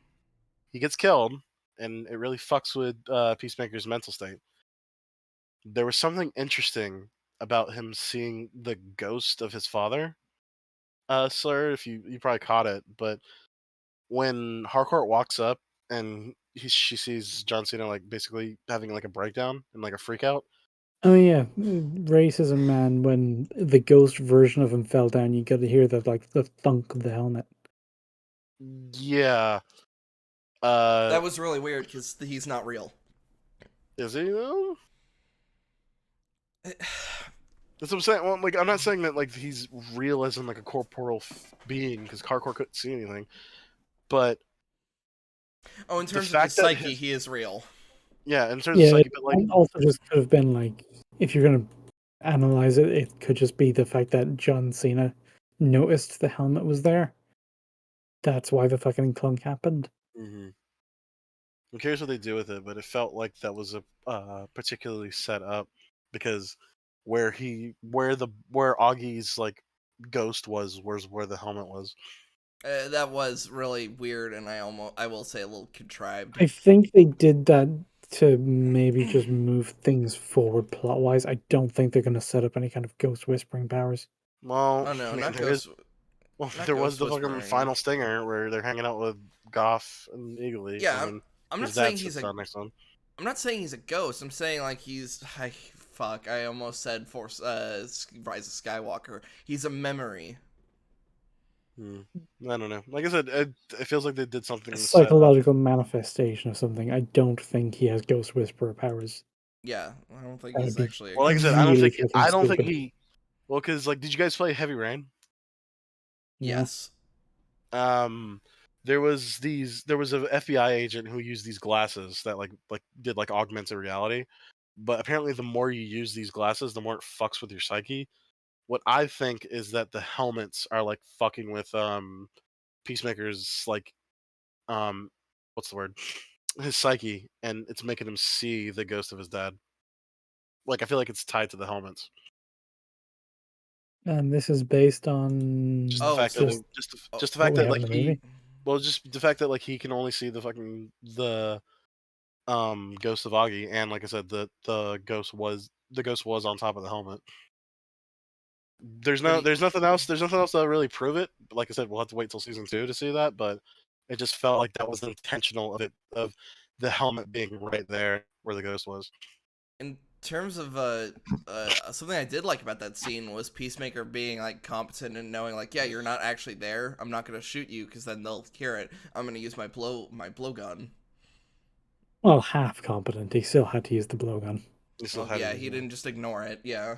He gets killed, and it really fucks with Peacemaker's mental state. There was something interesting about him seeing the ghost of his father. Sir, if you probably caught it, but when Harcourt walks up and she sees John Cena like basically having like a breakdown and like a freak out. Oh yeah, racism man. When the ghost version of him fell down, you got to hear that like the thunk of the helmet. Yeah. Uh, That was really weird because he's not real. is he though? That's what I'm saying. Well, like I'm not saying that like he's real as in like a corporeal being because Harcourt couldn't see anything, but Oh, in the terms of his fact that psyche, his he is real. yeah, in terms of Yeah, it psyche, but like also just could have been like, if you're gonna analyze it, it could just be the fact that John Cena noticed the helmet was there. That's why the fucking clunk happened. mm-hmm. I'm curious what they do with it, but it felt like that was a particularly set up because where Augie's like ghost was where the helmet was. That was really weird, and I will say a little contrived. I think they did that to maybe just move things forward plot wise. I don't think they're gonna set up any kind of ghost whispering powers. Well, Oh no, I mean not ghost, not there was ghost the fucking whispering. final stinger where they're hanging out with Goff and Eagly, Yeah, and then I'm his not dad saying he's sits a. down next to him. I'm not saying he's a ghost. I'm saying like fuck. I almost said Force. Rise of Skywalker. He's a memory. Hmm. I don't know. Like I said, it feels like they did something A to set up. psychological manifestation of something. I don't think he has ghost whisperer powers. Yeah, I don't think That would he's be actually a Well, like I said, ghost. really fucking I don't think stupid. he. Well, because like, did you guys play Heavy Rain? Yeah. Yes. um there was a FBI agent who used these glasses that like did like augmented reality, but apparently the more you use these glasses the more it fucks with your psyche. What I think is that the helmets are like fucking with Peacemaker's like um what's the word, his psyche, and it's making him see the ghost of his dad. Like I feel like it's tied to the helmets. And this is based Just the on Oh, fact that so just like oh, just the what fact we that have in like the he movie. well just the fact that like he can only see the fucking the Ghost of Augie, and like I said, the ghost was on top of the helmet. but he, There's nothing else that'll really prove it. But like I said, we'll have to wait till season 2 to see that. But it just felt like that was intentional of the helmet being right there where the ghost was. in terms of something I did like about that scene was Peacemaker being like competent and knowing like, yeah, you're not actually there. I'm not gonna shoot you because then they'll hear it. I'm gonna use my blowgun. Well, half competent. He still had to use the blowgun. You still Well, had to yeah, use he it. didn't just ignore it. Yeah.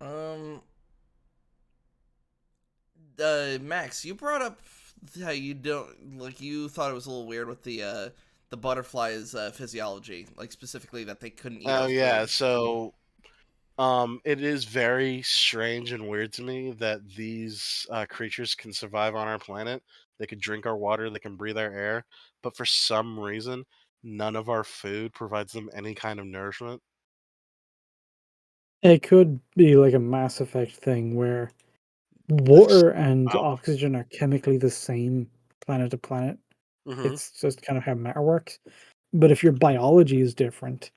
Um. Max, you brought up how you don't like. You thought it was a little weird with the butterfly's physiology, like specifically that they couldn't eat Oh our yeah, food. so It is very strange and weird to me that these creatures can survive on our planet. They can drink our water, they can breathe our air, but for some reason, none of our food provides them any kind of nourishment. It could be like a Mass Effect thing where It's water and wow. oxygen are chemically the same planet to planet. Hmm. It's just kind of how matter works. But if your biology is different,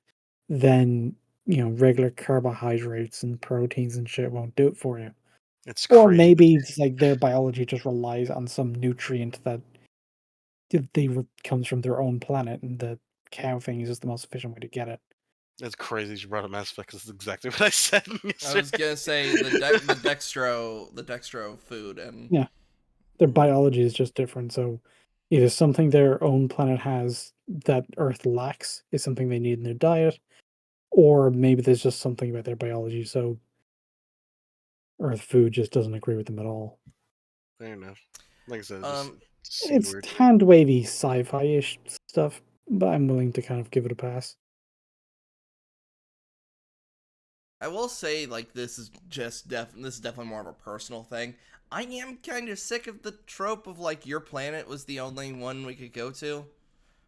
then regular carbohydrates and proteins and shit won't do it for you. It's Or crazy. maybe it's like their biology just relies on some nutrient that comes from their own planet, and the cow thing is just the most efficient way to get it. It's crazy you brought up Mass Effect 'cause it's exactly what I said I was yesterday. gonna say the dextro food and Yeah, their Mhm. biology is just different. So either something their own planet has that Earth lacks is something they need in their diet, or maybe there's just something about their biology. So Earth food just doesn't agree with them at all. Fair enough. Like I said, it just um seemed It's weird to me. hand wavy sci-fi ish stuff, but I'm willing to kind of give it a pass. I will say, like, this is definitely more of a personal thing. I am kind of sick of the trope of like your planet was the only one we could go to.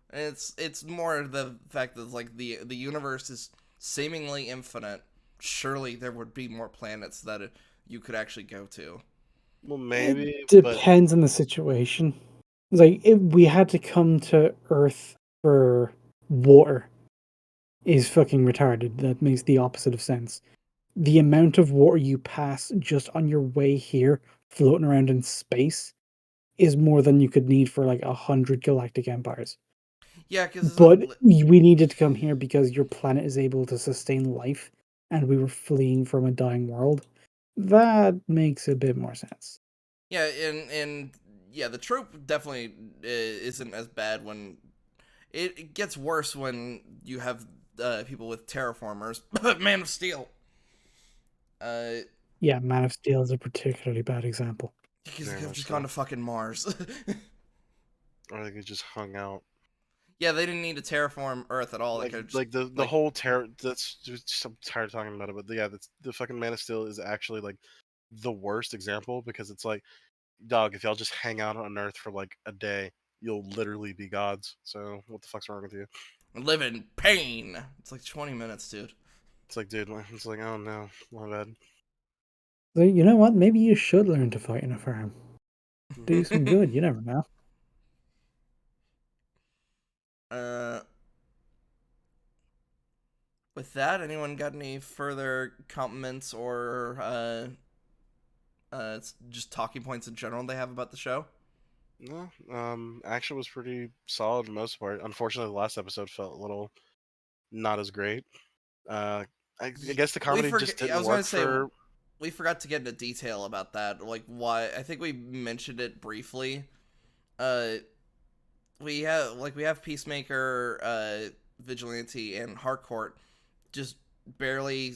And it's more the fact that like the universe is seemingly infinite. Surely there would be more planets that you could actually go to. Well, It maybe, but depends on the situation. It's like if we had to come to Earth for water is fucking retarded. That makes the opposite of sense. The amount of water you pass just on your way here, floating around in space, is more than you could need for like 100 galactic empires. Yeah, because But we needed to come here because your planet is able to sustain life, and we were fleeing from a dying world. That makes a bit more sense. yeah, and yeah, the trope definitely isn't as bad when it gets worse when you have people with terraformers. Man of Steel. Uh, Yeah, Man of Steel is a particularly bad example. because they very could have much just gone so. to fucking Mars. Or they could just hung out. Yeah, they didn't need to terraform Earth at all. They Like could have just like the like whole terror. That's just I'm tired of talking about it, but yeah, that's the fucking Man of Steel is actually like the worst example because it's like, dog, if y'all just hang out on Earth for like a day, you'll literally be gods. So what the fuck's wrong with you? live in pain. It's like 20 minutes, dude. It's like, dude, it's like, oh no, my bad. So you know what? Maybe you should learn to fight in a farm. Do you some good. You never know. uh, with that, anyone got any further compliments or just talking points in general they have about the show? No, action was pretty solid for the most part. Unfortunately, the last episode felt a little not as great. Uh, I guess the We comedy forget. just I didn't was gonna work say for. we forgot to get into detail about that. Like why? I think we mentioned it briefly. Uh, we have Peacemaker, Vigilante, and Harcourt just barely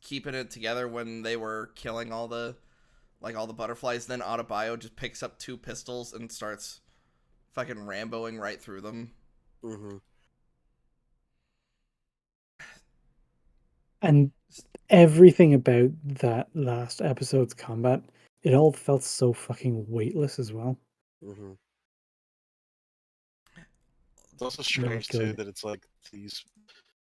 keeping it together when they were killing all the butterflies. Then Autobio just picks up two pistols and starts fucking Ramboing right through them. Hmm. And everything about that last episode's combat, it all felt so fucking weightless as well. Hmm. It's also Really strange too good. that it's like these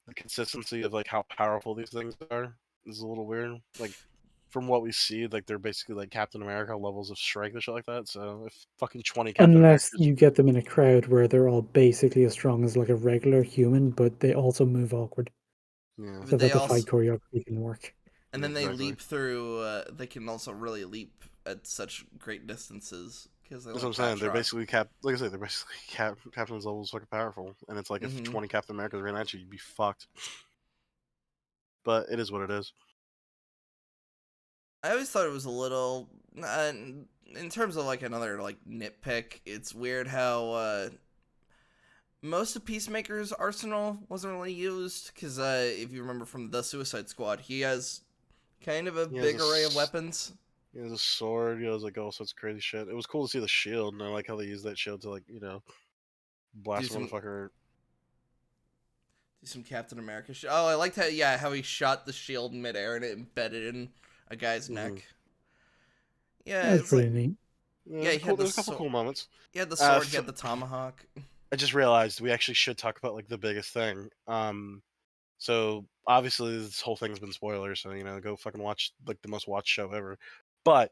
the consistency of like how powerful these things are is a little weird. Like from what we see, like they're basically like Captain America levels of strength and shit like that. So if fucking 20 Captain Unless Americas, you get them in a crowd where they're all basically as strong as like a regular human, but they also move awkward, yeah, so But that they the fight also choreography can work. and then they exactly. leap through. They can also really leap at such great distances because they That's what like I'm saying. patch They're rock. basically like I said, they're basically Captain's levels fucking powerful. And it's like if Mm-hmm. 20 Captain Americas ran at you, you'd be fucked. But it is what it is. I always thought it was a little, in terms of like another like nitpick. It's weird how most of Peacemaker's arsenal wasn't really used because if you remember from the Suicide Squad, he has kind of a He has big array of weapons. he has a sword. He has like all sorts of crazy shit. It was cool to see the shield, and I like how they use that shield to like Do blast a some motherfucker. Do some Captain America shit. Oh, I liked how he shot the shield in midair and it embedded in a guy's neck. Yeah, That was it's like pretty neat. Yeah, yeah, he had the there's a couple cool moments. he had the sword, he So had the tomahawk. I just realized we actually should talk about like the biggest thing. So obviously this whole thing's been spoilers, so go fucking watch like the most watched show ever. But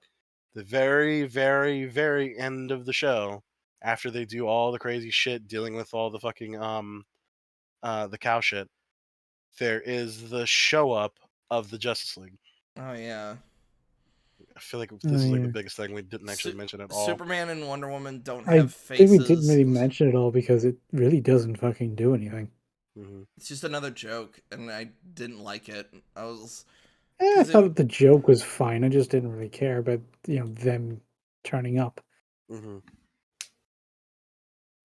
the very, very, very end of the show, after they do all the crazy shit dealing with all the fucking the cow shit, there is the show up of the Justice League. Oh yeah. I feel like Oh, this is like the yeah. biggest thing we didn't actually mention at all. Superman and Wonder Woman don't I have think we didn't faces. really mention it all because it really doesn't fucking do anything. Mm-hmm. It's just another joke, and I didn't like it. I Because thought the joke was fine. I just didn't really care about them turning up. Mm-hmm.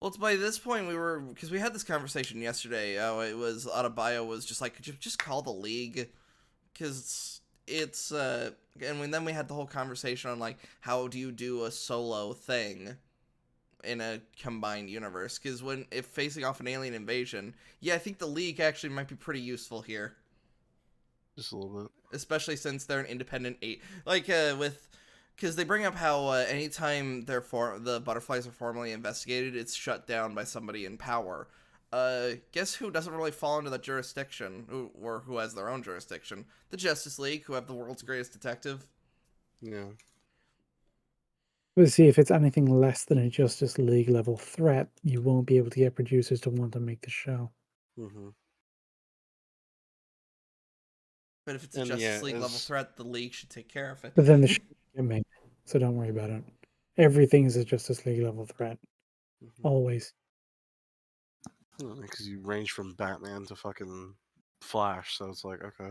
well, it's by this point because we had this conversation yesterday. Oh, it was Adebayo was just like, could you just call the league? Because then we had the whole conversation on like, how do you do a solo thing in a combined universe? Because if facing off an alien invasion, I think the league actually might be pretty useful here. Just a little bit. Especially since they're an independent because they bring up how anytime the butterflies are formally investigated, it's shut down by somebody in power. Guess who doesn't really fall into that jurisdiction, or who has their own jurisdiction? The Justice League, who have the world's greatest detective. Yeah. But see, if it's anything less than a Justice League level threat, you won't be able to get producers to want to make the show. Mm-hmm. But if it's a Justice League level threat, the league should take care of it. But then the show get made, so don't worry about it. Everything is a Justice League level threat. Mm-hmm. Always. Because you range from Batman to fucking Flash, so it's like, okay.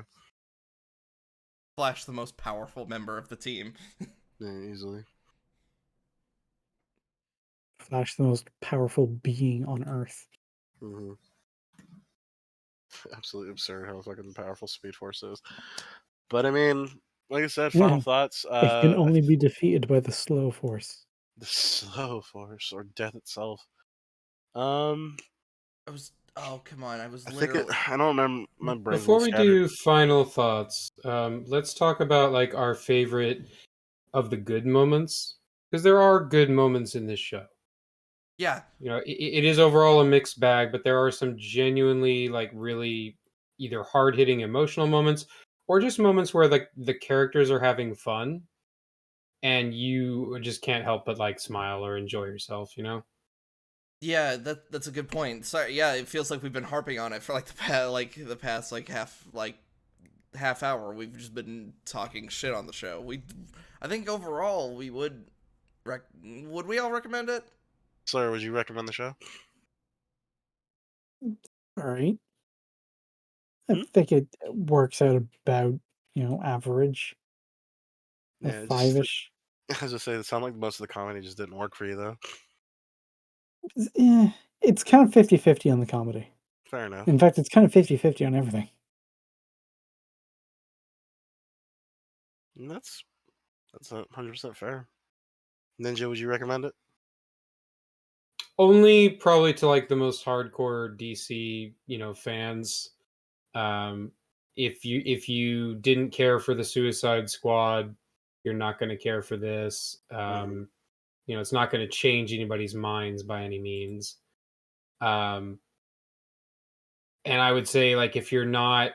Flash, the most powerful member of the team. Yeah, easily. Flash, the most powerful being on Earth. Mm-hmm. Absolutely absurd how fucking powerful Speed Force is. But I mean, like I said, final thoughts. It can only be defeated by the slow force. The slow force or death itself. Oh, come on. I don't remember my brain. Before we do final thoughts, let's talk about like our favorite of the good moments, because there are good moments in this show. Yeah. It is overall a mixed bag, but there are some genuinely like really either hard-hitting emotional moments or just moments where the characters are having fun and you just can't help but like smile or enjoy yourself, Yeah, that's a good point. Sorry, yeah, it feels like we've been harping on it for like the past half hour. We've just been talking shit on the show. I think overall we would we all recommend it? Sir, would you recommend the show? All right. I think it works out about, average. A Yeah, five-ish. As I say, it sounded like most of the comedy just didn't work for you, though. It's kind of 50-50 on the comedy. Fair enough. In fact, it's kind of 50-50 on everything. And that's 100% fair. Ninja, would you recommend it? Only probably to like the most hardcore DC, fans. If you didn't care for the Suicide Squad, you're not going to care for this. It's not going to change anybody's minds by any means. And I would say like if you're not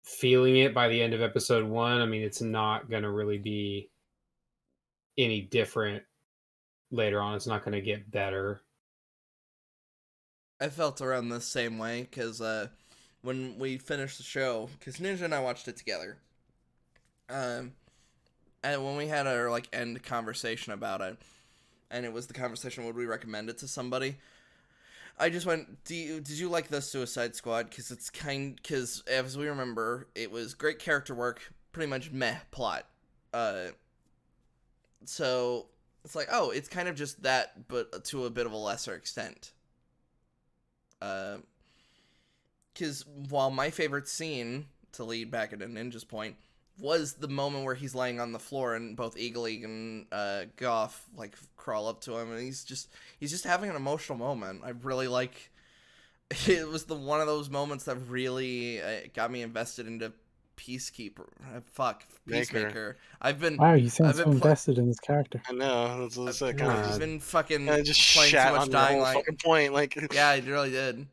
feeling it by the end of episode 1, I mean it's not going to really be any different later on. It's not going to get better. I felt around the same way because when we finished the show, because Ninja and I watched it together, and when we had our like end conversation about it, and it was the conversation, would we recommend it to somebody? I just went, did you like the Suicide Squad? Because as we remember, it was great character work, pretty much meh plot. So it's like, oh, it's kind of just that, but to a bit of a lesser extent. Because while my favorite scene, to lead back into Ninja's point, was the moment where he's laying on the floor and both Eagle and Goff like crawl up to him, and he's just having an emotional moment. I really like it was one of those moments that really got me invested into Maker. Peacemaker. Wow, you sound I've so been playing. invested in this character. I know. That's what I I've, said. Kind of I've just, God. been fucking kind of just playing too shat much on your Dying whole Light. fucking point. Like, Yeah, I really did. like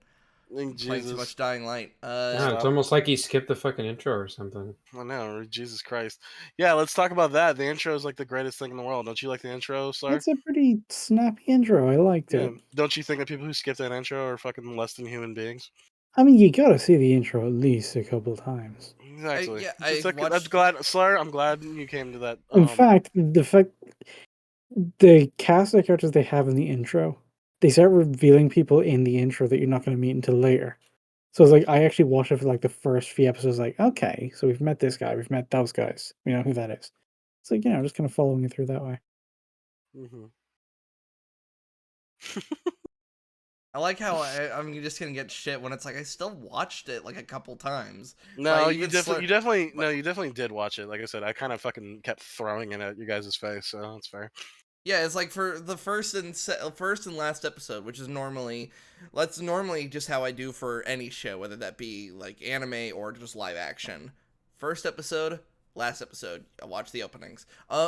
Playing too Jesus. much Dying Light. God, it's Stop. almost like he skipped the fucking intro or something. I know. Jesus Christ. Yeah, let's talk about that. The intro is like the greatest thing in the world. Don't you like the intro, Star? It's a pretty snappy intro. I liked Yeah. it. Don't you think that people who skip that intro are fucking less than human beings? I mean, you gotta see the intro at least a couple times. Exactly. Yeah, It's I've okay. That's watched. glad, Slur. I'm glad you came to that. In fact, the cast of characters they have in the intro, they start revealing people in the intro that you're not going to meet until later. So it's like I actually watched it for like the first few episodes. Like, okay, so we've met this guy, we've met those guys. We know who that is. It's like just kind of following it through that way. hmm I like how I'm just gonna get shit when it's like I still watched it like a couple times. No, you Even definitely, slur- you definitely, but no, you definitely did watch it. Like I said, I kind of fucking kept throwing it at you guys' face, so that's fair. Yeah, it's like for the first and last episode, which is normally just how I do for any show, whether that be like anime or just live action. First episode, last episode, I watch the openings.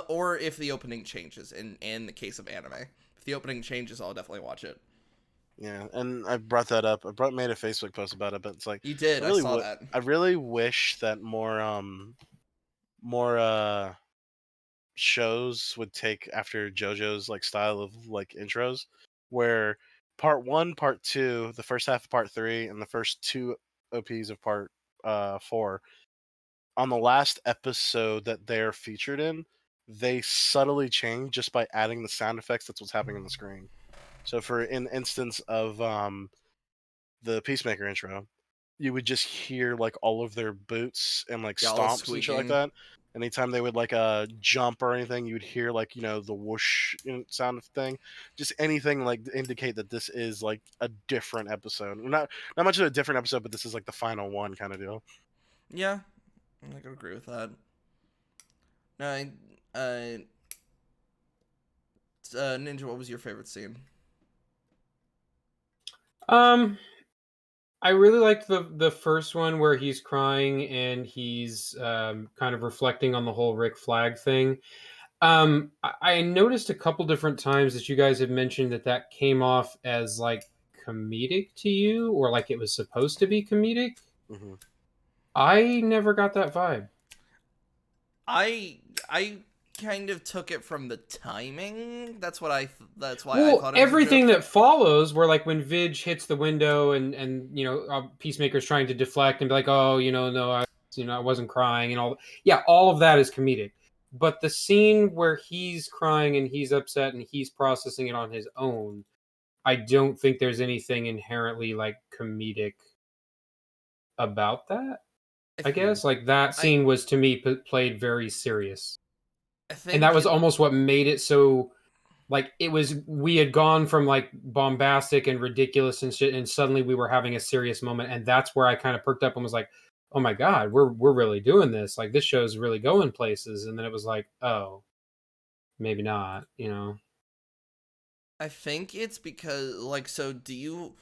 Or if the opening changes, in the case of anime, if the opening changes, I'll definitely watch it. Yeah, and I brought that up. Made a Facebook post about it, but it's like You did, I I really saw would. that. I really wish that more shows would take after JoJo's like style of like intros, where part one, part two, the first half of part three, and the first two OPs of part four, on the last episode that they're featured in, they subtly change just by adding the sound effects. That's what's happening on the screen. So for an instance of the Peacemaker intro, you would just hear like all of their boots and like Yeah, all the stomps and shit like squeaking. that. Anytime they would like jump or anything, you would hear like the whoosh sound of thing. Just anything like to indicate that this is like a different episode. Not much of a different episode, but this is like the final one kind of deal. Yeah, I can agree with that. No, uh, Ninja, what was your favorite scene? I really liked the first one where he's crying and he's kind of reflecting on the whole Rick Flag thing. I noticed a couple different times that you guys have mentioned that came off as like comedic to you, or like it was supposed to be comedic. hmm I never got that vibe. I kind of took it from the timing. That's why I Well, thought it was a everything joke. that follows, where like when Vidge hits the window and Peacemaker's trying to deflect and be like, oh, no, I wasn't crying and all. Yeah, all of that is comedic. But the scene where he's crying and he's upset and he's processing it on his own, I don't think there's anything inherently like comedic about that. I I th- guess like that I scene was to me played very serious, I and that think was it. almost what made it so like it was. We had gone from like bombastic and ridiculous and shit, and suddenly we were having a serious moment, and that's where I kind of perked up and was like, "Oh my god, we're really doing this! Like this show's really going places." And then it was like, "Oh, maybe not." I think it's because so do you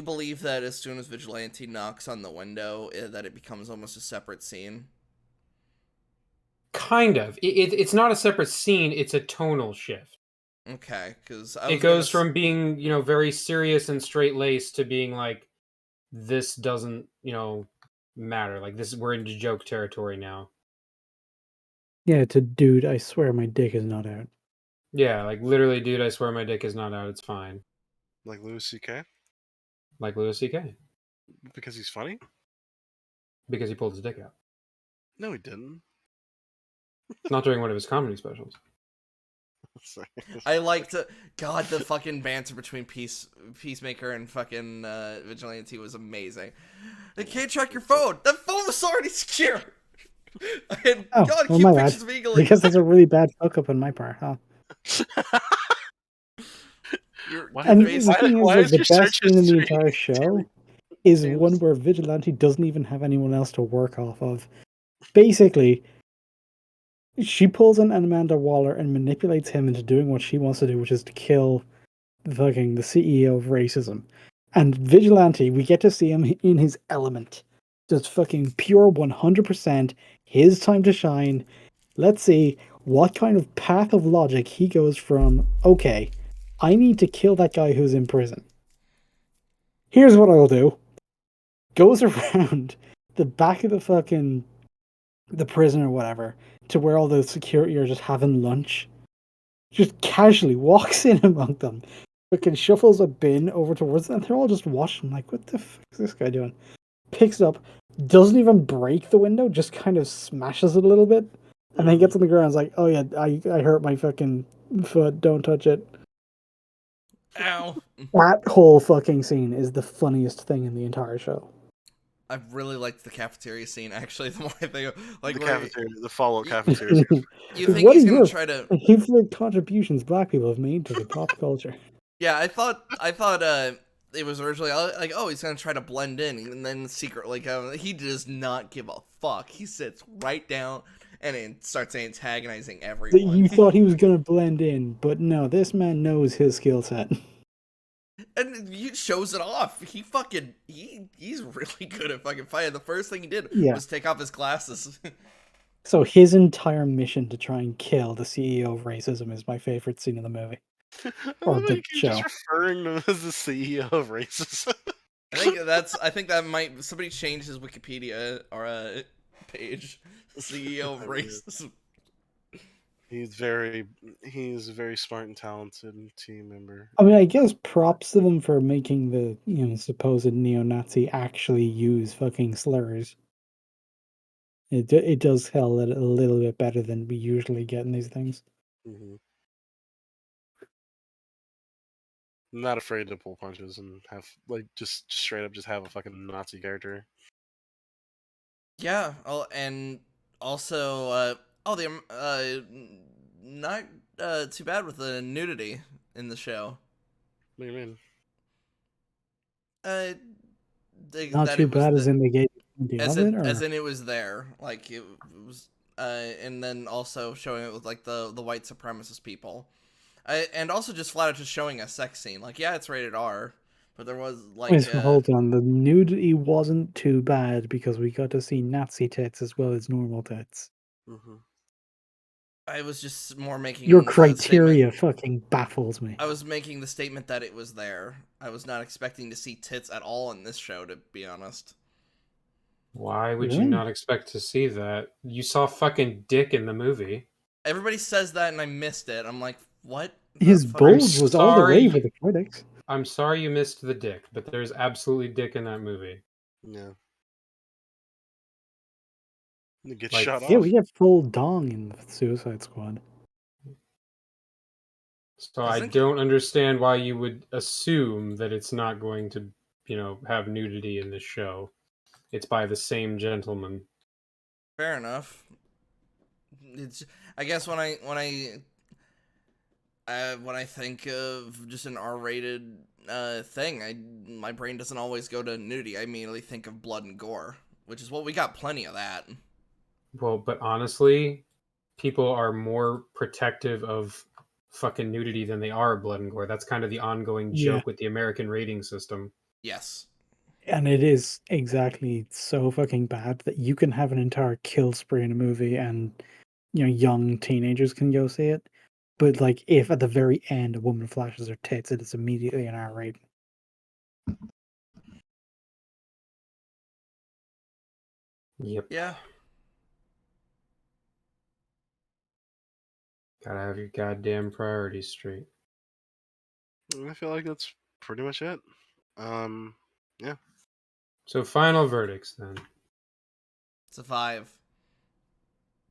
believe that as soon as Vigilante knocks on the window, that it becomes almost a separate scene? Kind of. It's not a separate scene; it's a tonal shift. Okay, because I It was gonna. goes from being very serious and straight laced to being like this doesn't matter. Like this, we're into joke territory now. Yeah, to dude, I swear my dick is not out. Yeah, like literally, dude, I swear my dick is not out. It's fine. Like Louis C.K. Like Louis C.K. because he's funny. because he pulled his dick out. No, he didn't. Not during one of his comedy specials. Sorry. I like to. God, the fucking banter between Peacemaker and fucking Vigilante was amazing. They can't track your phone. That phone was already secure. And Oh, God, well, keep my bad. pictures of Eagle. Because that's a really bad fuck up on my part, huh? You're Why, And basically. the thing is, why like, is the your best search scene in the history entire show is one James? where Vigilante doesn't even have anyone else to work off of. Basically, she pulls in Amanda Waller and manipulates him into doing what she wants to do, which is to kill the CEO of racism. And Vigilante, we get to see him in his element. Just fucking pure 100%, his time to shine. Let's see what kind of path of logic he goes from, okay, I need to kill that guy who's in prison. Here's what I'll do. Goes around the back of the prison or whatever to where all the security are just having lunch. Just casually walks in among them. Fucking shuffles a bin over towards them, and they're all just watching like, what the fuck is this guy doing? Picks it up, doesn't even break the window, just kind of smashes it a little bit, and then gets on the ground and is like, oh yeah, I hurt my fucking foot, don't touch it. Ow. That whole fucking scene is the funniest thing in the entire show. I really liked the cafeteria scene, actually, the more I think of, like, the where cafeteria, the follow you- cafeteria. you think What he's are gonna your try to... favorite contributions black people have made to the pop culture? Yeah, I thought it was originally like, oh, he's gonna try to blend in, and then secret, like, he does not give a fuck. He sits right down and then starts antagonizing That everyone. you thought he was gonna blend in, but no, this man knows his skill set. And he shows it off. He's really good at fucking fighting. The first thing he did Yeah. was take off his glasses. So his entire mission to try and kill the CEO of racism is my favorite scene of the movie. I Or love how the you keep show. just referring to him as the CEO of racism. I think that might somebody change his Wikipedia or page. CEO of racism. He's a very smart and talented team member. I mean, I guess props to them for making the, supposed neo-Nazi actually use fucking slurs. It does tell it a little bit better than we usually get in these things. Mm-hmm. Not afraid to pull punches and have just straight up just have a fucking Nazi character. Yeah. Oh, and also, not too bad with the nudity in the show. What do you mean? Not That too it was bad as in they gave plenty as of it, as or in it was there, like it was, and then also showing it with like the white supremacist people, and also just flat out just showing a sex scene. Like, yeah, it's rated R, but there was like, wait, so hold on. The nudity wasn't too bad because we got to see Nazi tits as well as normal tits. Mm-hmm. I was just more making Your the statement. criteria fucking baffles me. I was making the statement that it was there. I was not expecting to see tits at all in this show, to be honest. Why would you Really? not expect to see that? You saw fucking dick in the movie. Everybody says that, and I missed it. I'm like, what? His bulge was all the way for the critics. I'm sorry you missed the dick, but there's absolutely dick in that movie. Yeah. You get Like, shot Yeah, off. we get full dong in the Suicide Squad. So I I think- don't understand why you would assume that it's not going to, have nudity in this show. It's by the same gentleman. Fair enough. It's, I guess when I think of just an R-rated thing, my brain doesn't always go to nudity. I immediately think of blood and gore, which is what we got plenty of that. Well, but honestly, people are more protective of fucking nudity than they are blood and gore. That's kind of the ongoing Yeah. joke with the American rating system. Yes. And it is exactly so fucking bad that you can have an entire kill spree in a movie and, young teenagers can go see it. But, like, if at the very end a woman flashes her tits, it is immediately an R rating. Yep. Yeah. Gotta have your goddamn priorities straight. I feel like that's pretty much it. Yeah. So final verdicts then. It's a 5.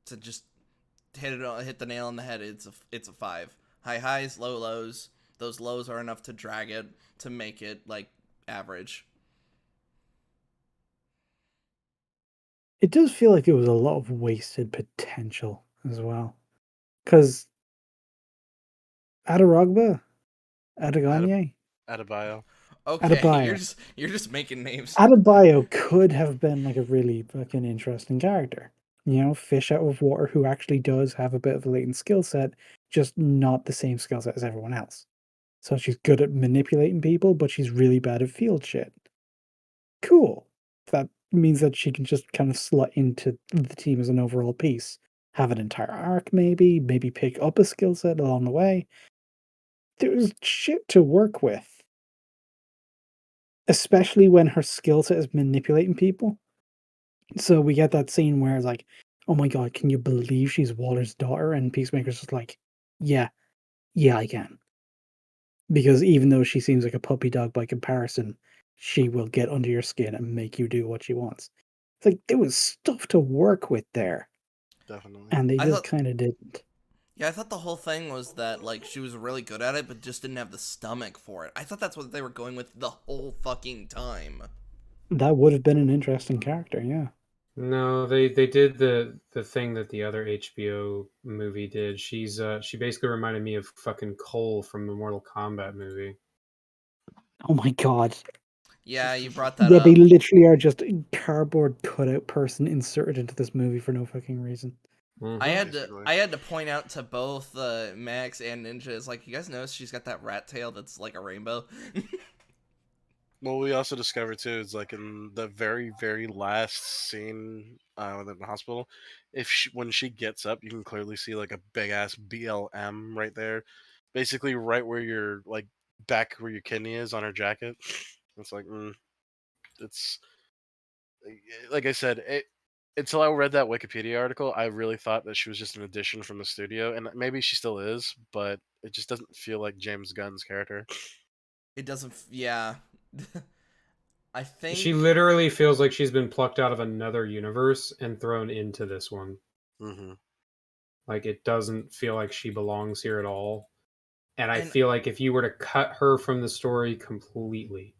To just hit the nail on the head. It's a 5. High highs, low lows. Those lows are enough to drag it to make it like average. It does feel like it was a lot of wasted potential as well. Because Adarogba? Adaganye? Adebayo. Okay, Adebayo. you're just making names. Adebayo could have been like a really fucking interesting character. Fish out of water who actually does have a bit of a latent skill set, just not the same skill set as everyone else. So she's good at manipulating people, but she's really bad at field shit. Cool. That means that she can just kind of slot into the team as an overall piece. Have an entire arc, maybe pick up a skill set along the way. There's shit to work with. Especially when her skill set is manipulating people. So we get that scene where it's like, oh my god, can you believe she's Walter's daughter? And Peacemaker's just like, yeah, I can. Because even though she seems like a puppy dog by comparison, she will get under your skin and make you do what she wants. It's like there was stuff to work with there, Definitely. and they I just thought- kind of didn't. Yeah, I thought the whole thing was that, like, she was really good at it, but just didn't have the stomach for it. I thought that's what they were going with the whole fucking time. That would have been an interesting character, yeah. No, they did the thing that the other HBO movie did. She basically reminded me of fucking Cole from the Mortal Kombat movie. Oh my god. Yeah, you brought that Yeah, up. they literally are just a cardboard cutout person inserted into this movie for no fucking reason. I had Basically. to point out to both Max and Ninja, is like, you guys notice she's got that rat tail that's like a rainbow? Well, we also discovered too, it's like in the very, very last scene in the hospital, when she gets up, you can clearly see like a big ass BLM right there, basically right where your like back where your kidney is on her jacket. It's like, it's like I said, until I read that Wikipedia article, I really thought that she was just an addition from the studio, and maybe she still is, but it just doesn't feel like James Gunn's character. It doesn't, yeah. I think... She literally feels like she's been plucked out of another universe and thrown into this one. Mm-hmm. Like, it doesn't feel like she belongs here at all. And I And- feel like if you were to cut her from the story completely,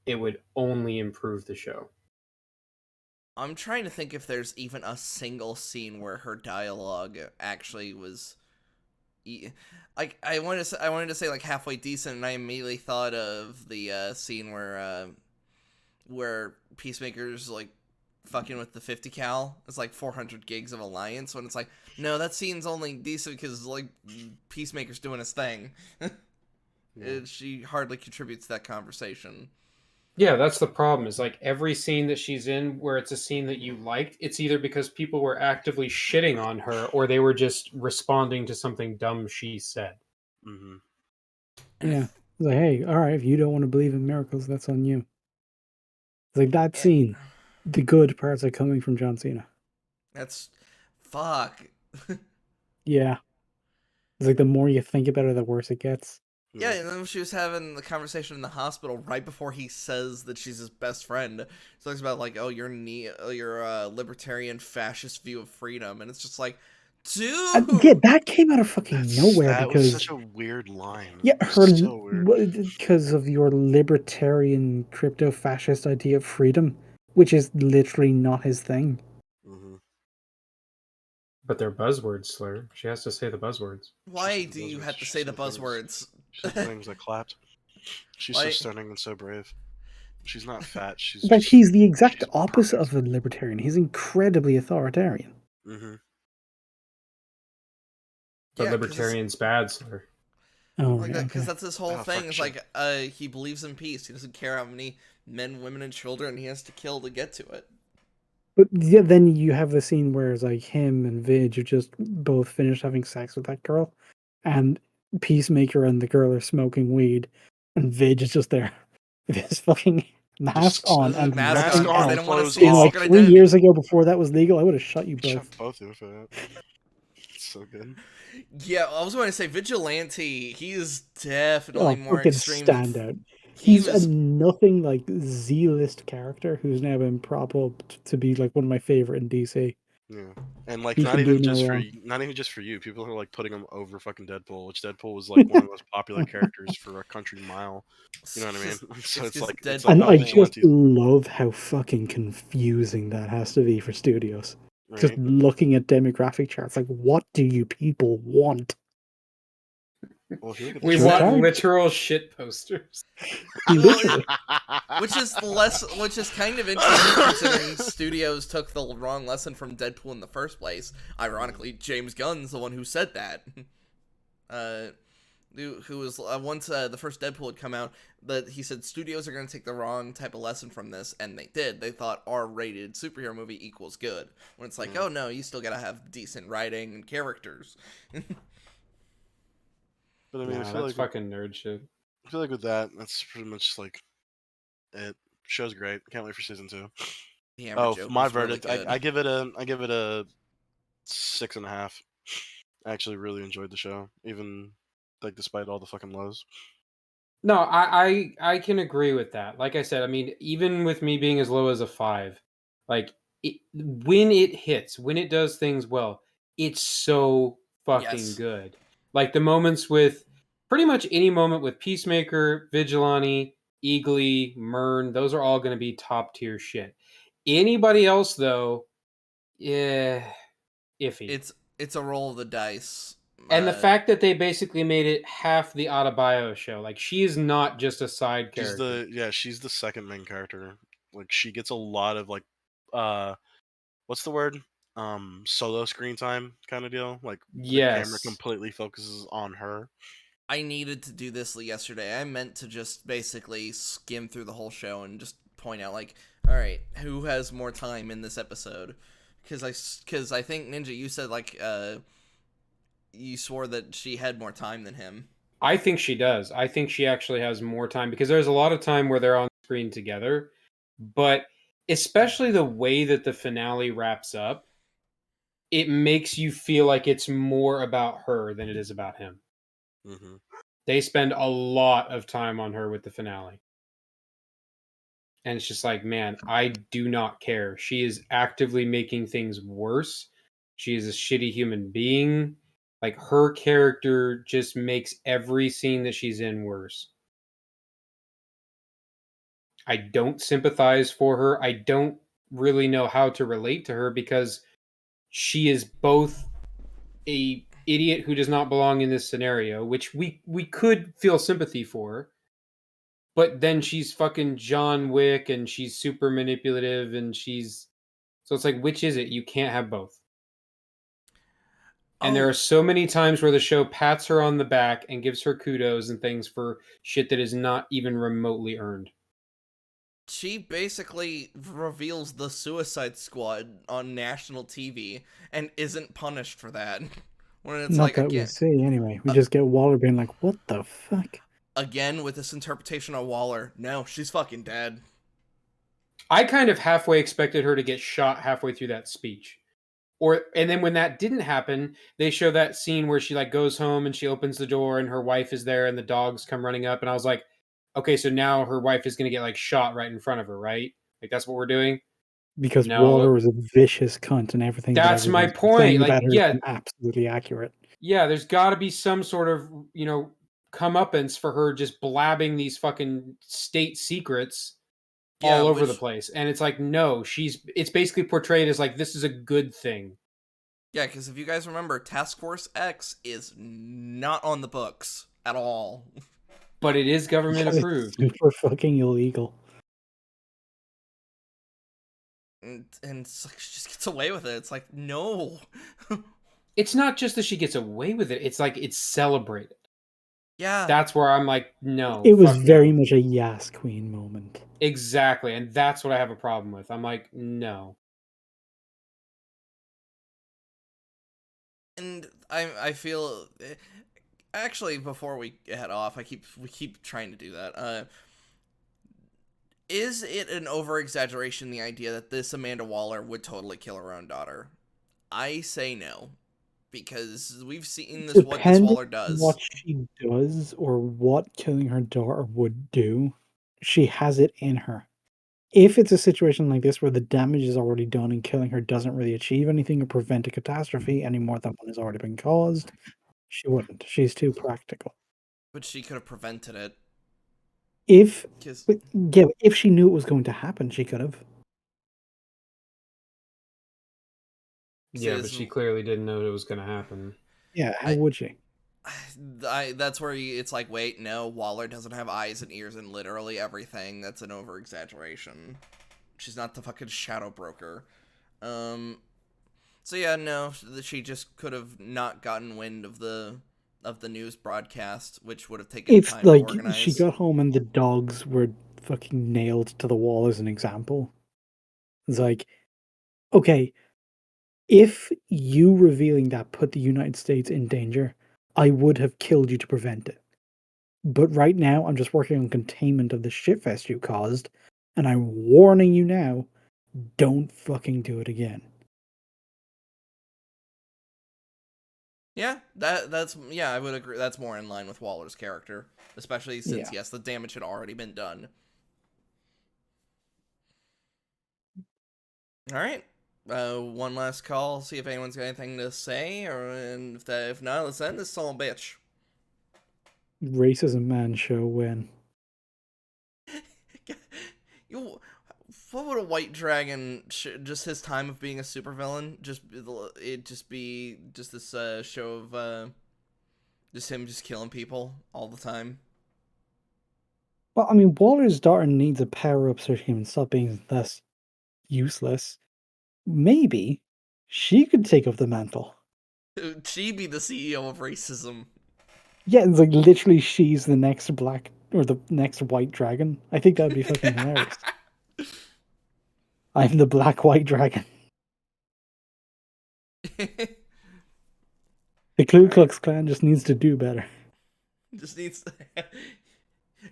it would only improve the show. I'm trying to think if there's even a single scene where her dialogue actually was... Like, I wanted to say like halfway decent, and I immediately thought of the scene where Peacemaker's like fucking with the 50 cal. It's like 400 gigs of Alliance, when it's like, no, that scene's only decent because like Peacemaker's doing his thing. She hardly contributes to that conversation. Yeah, that's the problem. Is like every scene that she's in where it's a scene that you liked, it's either because people were actively shitting on her or they were just responding to something dumb she said. Mm-hmm. Yeah. It's like, hey, alright, if you don't want to believe in miracles, that's on you. It's like that scene, the good parts are coming from John Cena. That's... fuck. Yeah. It's like the more you think about it, the worse it gets. Yeah, and then she was having the conversation in the hospital right before he says that she's his best friend. He talks about like, oh, your libertarian fascist view of freedom, and it's just like, dude. Yeah, that came out of fucking nowhere that because was such a weird line. yeah, It was so weird. because of your libertarian crypto fascist idea of freedom, which is literally not his thing. Mm-hmm. But they're buzzwords, Slur. She has to say the buzzwords. Why do you have to say the buzzwords? She said things that clapped. She's so Why- stunning and so brave. She's not fat. She's In fact, just, he's the exact she's opposite perfect. of a libertarian. He's incredibly authoritarian. Mm-hmm. But Yeah, 'cause libertarian's bad, Slur. Oh, like that, because okay. that's his whole Oh, thing. fuck Is shit. like, he believes in peace. He doesn't care how many men, women, and children he has to kill to get to it. But yeah, then you have the scene where it's like him and Vidge have just both finished having sex with that girl, and Peacemaker and the girl are smoking weed, and Vidge is just there with his fucking mask Just- on With and mask nothing on, 'cause they else. don't want to clothes see his off. Like secret 3 identity. years ago, before that was legal, I would have shot you Shut both. both of you for that. It's so good. Yeah, I was going to say Vigilante. He is definitely Oh, more fucking extreme. standout. He He's was a nothing like Z-list character who's now been prop up to be like one of my favorite in DC. Yeah, and like He not can do even no just for wrong. not even just for you. People are like putting him over fucking Deadpool, which Deadpool was like one of the most popular characters for a country mile. You know what I mean? So it's like Deadpool. And a I whole just empty, love how fucking confusing that has to be for studios. Just right? looking at demographic charts, like, what do you people want? Well, if you look at the We Your want character. literal shit posters. Literally. Which is kind of interesting considering studios took the wrong lesson from Deadpool in the first place. Ironically, James Gunn's the one who said that. who was once the first Deadpool had come out, that he said studios are going to take the wrong type of lesson from this, and they did. They thought R-rated superhero movie equals good, when it's like, oh no, you still got to have decent writing and characters. But I mean, Nah, that's fucking nerd shit. I feel like with that, that's pretty much like it. Show's great. Can't wait for season 2. The Amber Oh, joke my was really verdict. good. I give it a 6.5. I actually really enjoyed the show, even like despite all the fucking lows. No, I can agree with that. Like I said, I mean, even with me being as low as a 5, like when it hits, when it does things well, it's so fucking Yes. good. Like the moments with pretty much any moment with Peacemaker, Vigilante, Eagly, Mern, those are all going to be top tier shit. Anybody else though, yeah, iffy. It's a roll of the dice. And the fact that they basically made it half the Adebayo show, like she is not just a side character. She's the second main character. Like she gets a lot of like what's the word? Solo screen time kind of deal. Like the camera Yes. completely focuses on her. I needed to do this yesterday. I meant to just basically skim through the whole show and just point out, like, all right, who has more time in this episode? Because I think Ninja, you said like you swore that she had more time than him. I think she does. I think she actually has more time because there's a lot of time where they're on screen together, but especially the way that the finale wraps up, it makes you feel like it's more about her than it is about him. Mm-hmm. They spend a lot of time on her with the finale. And it's just like, man, I do not care. She is actively making things worse. She is a shitty human being. Like her character just makes every scene that she's in worse. I don't sympathize for her. I don't really know how to relate to her because she is both a idiot who does not belong in this scenario, which we could feel sympathy for, but then she's fucking John Wick and she's super manipulative and she's so it's like which is it? You can't have both. And there are so many times where the show pats her on the back and gives her kudos and things for shit that is not even remotely earned. She basically reveals the Suicide Squad on national TV and isn't punished for that. When it's Not like, that we again, see, anyway. We just get Waller being like, what the fuck? again with this interpretation of Waller, no, she's fucking dead. I kind of halfway expected her to get shot halfway through that speech. And then when that didn't happen, they show that scene where she like goes home and she opens the door and her wife is there and the dogs come running up and I was like, okay, so now her wife is going to get like shot right in front of her, right? Like that's what we're doing? Because No. Waller was a vicious cunt and everything that That's my everyone's been point. saying Like about her has yeah, been absolutely accurate. yeah, there's got to be some sort of, comeuppance for her just blabbing these fucking state secrets all over the place. And it's like, no, it's basically portrayed as like, this is a good thing. Yeah, because if you guys remember, Task Force X is not on the books at all. But it is government approved. It's super fucking illegal. And it's like, she just gets away with it. It's like, no. It's not just that she gets away with it. It's like, it's celebrated. Yeah. That's where I'm like, no. It was fuck very no. much a Yas Queen moment. Exactly. And that's what I have a problem with. I'm like, no. And I feel actually, before we head off, we keep trying to do that. Is it an over exaggeration, the idea that this Amanda Waller would totally kill her own daughter? I say no, because we've seen this what this Depending Waller on does. what she does or what killing her daughter would do, she has it in her. If it's a situation like this where the damage is already done and killing her doesn't really achieve anything or prevent a catastrophe any more than one has already been caused, she wouldn't. She's too practical. But she could have prevented it. If Cause, yeah, if she knew it was going to happen, she could have. Yeah, but she clearly didn't know it was going to happen. Yeah, how would she? That's where it's like, wait, no, Waller doesn't have eyes and ears and literally everything. That's an over exaggeration. She's not the fucking shadow broker. So yeah, no, she just could have not gotten wind of the the news broadcast, which would have taken If time to like organize. she got home and the dogs were fucking nailed to the wall as an example, it's like, okay, if you revealing that put the United States in danger, I would have killed you to prevent it. But right now, I'm just working on containment of the shitfest you caused, and I'm warning you now, don't fucking do it again. Yeah, I would agree. That's more in line with Waller's character, especially since Yeah. yes, the damage had already been done. All right. One last call. See if anyone's got anything to say, and if not, let's end this son of a bitch. Racism man show win. You, what would a white dragon? Just his time of being a supervillain? Just be just this show of just him just killing people all the time. Well, I mean, Waller's daughter needs a power up so she can stop being less useless. Maybe she could take up the mantle. She be the CEO of racism. Yeah, it's like literally she's the next black or the next white dragon. I think that'd be fucking hilarious. I'm the black white dragon. The Ku Klux Klan just needs to do better. Just needs.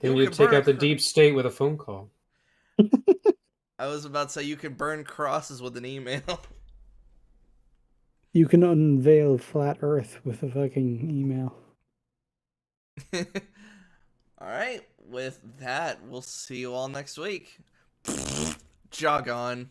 Then you take out the deep state with a phone call. I was about to say you can burn crosses with an email. You can unveil flat Earth with a fucking email. All right. With that, we'll see you all next week. Jog on.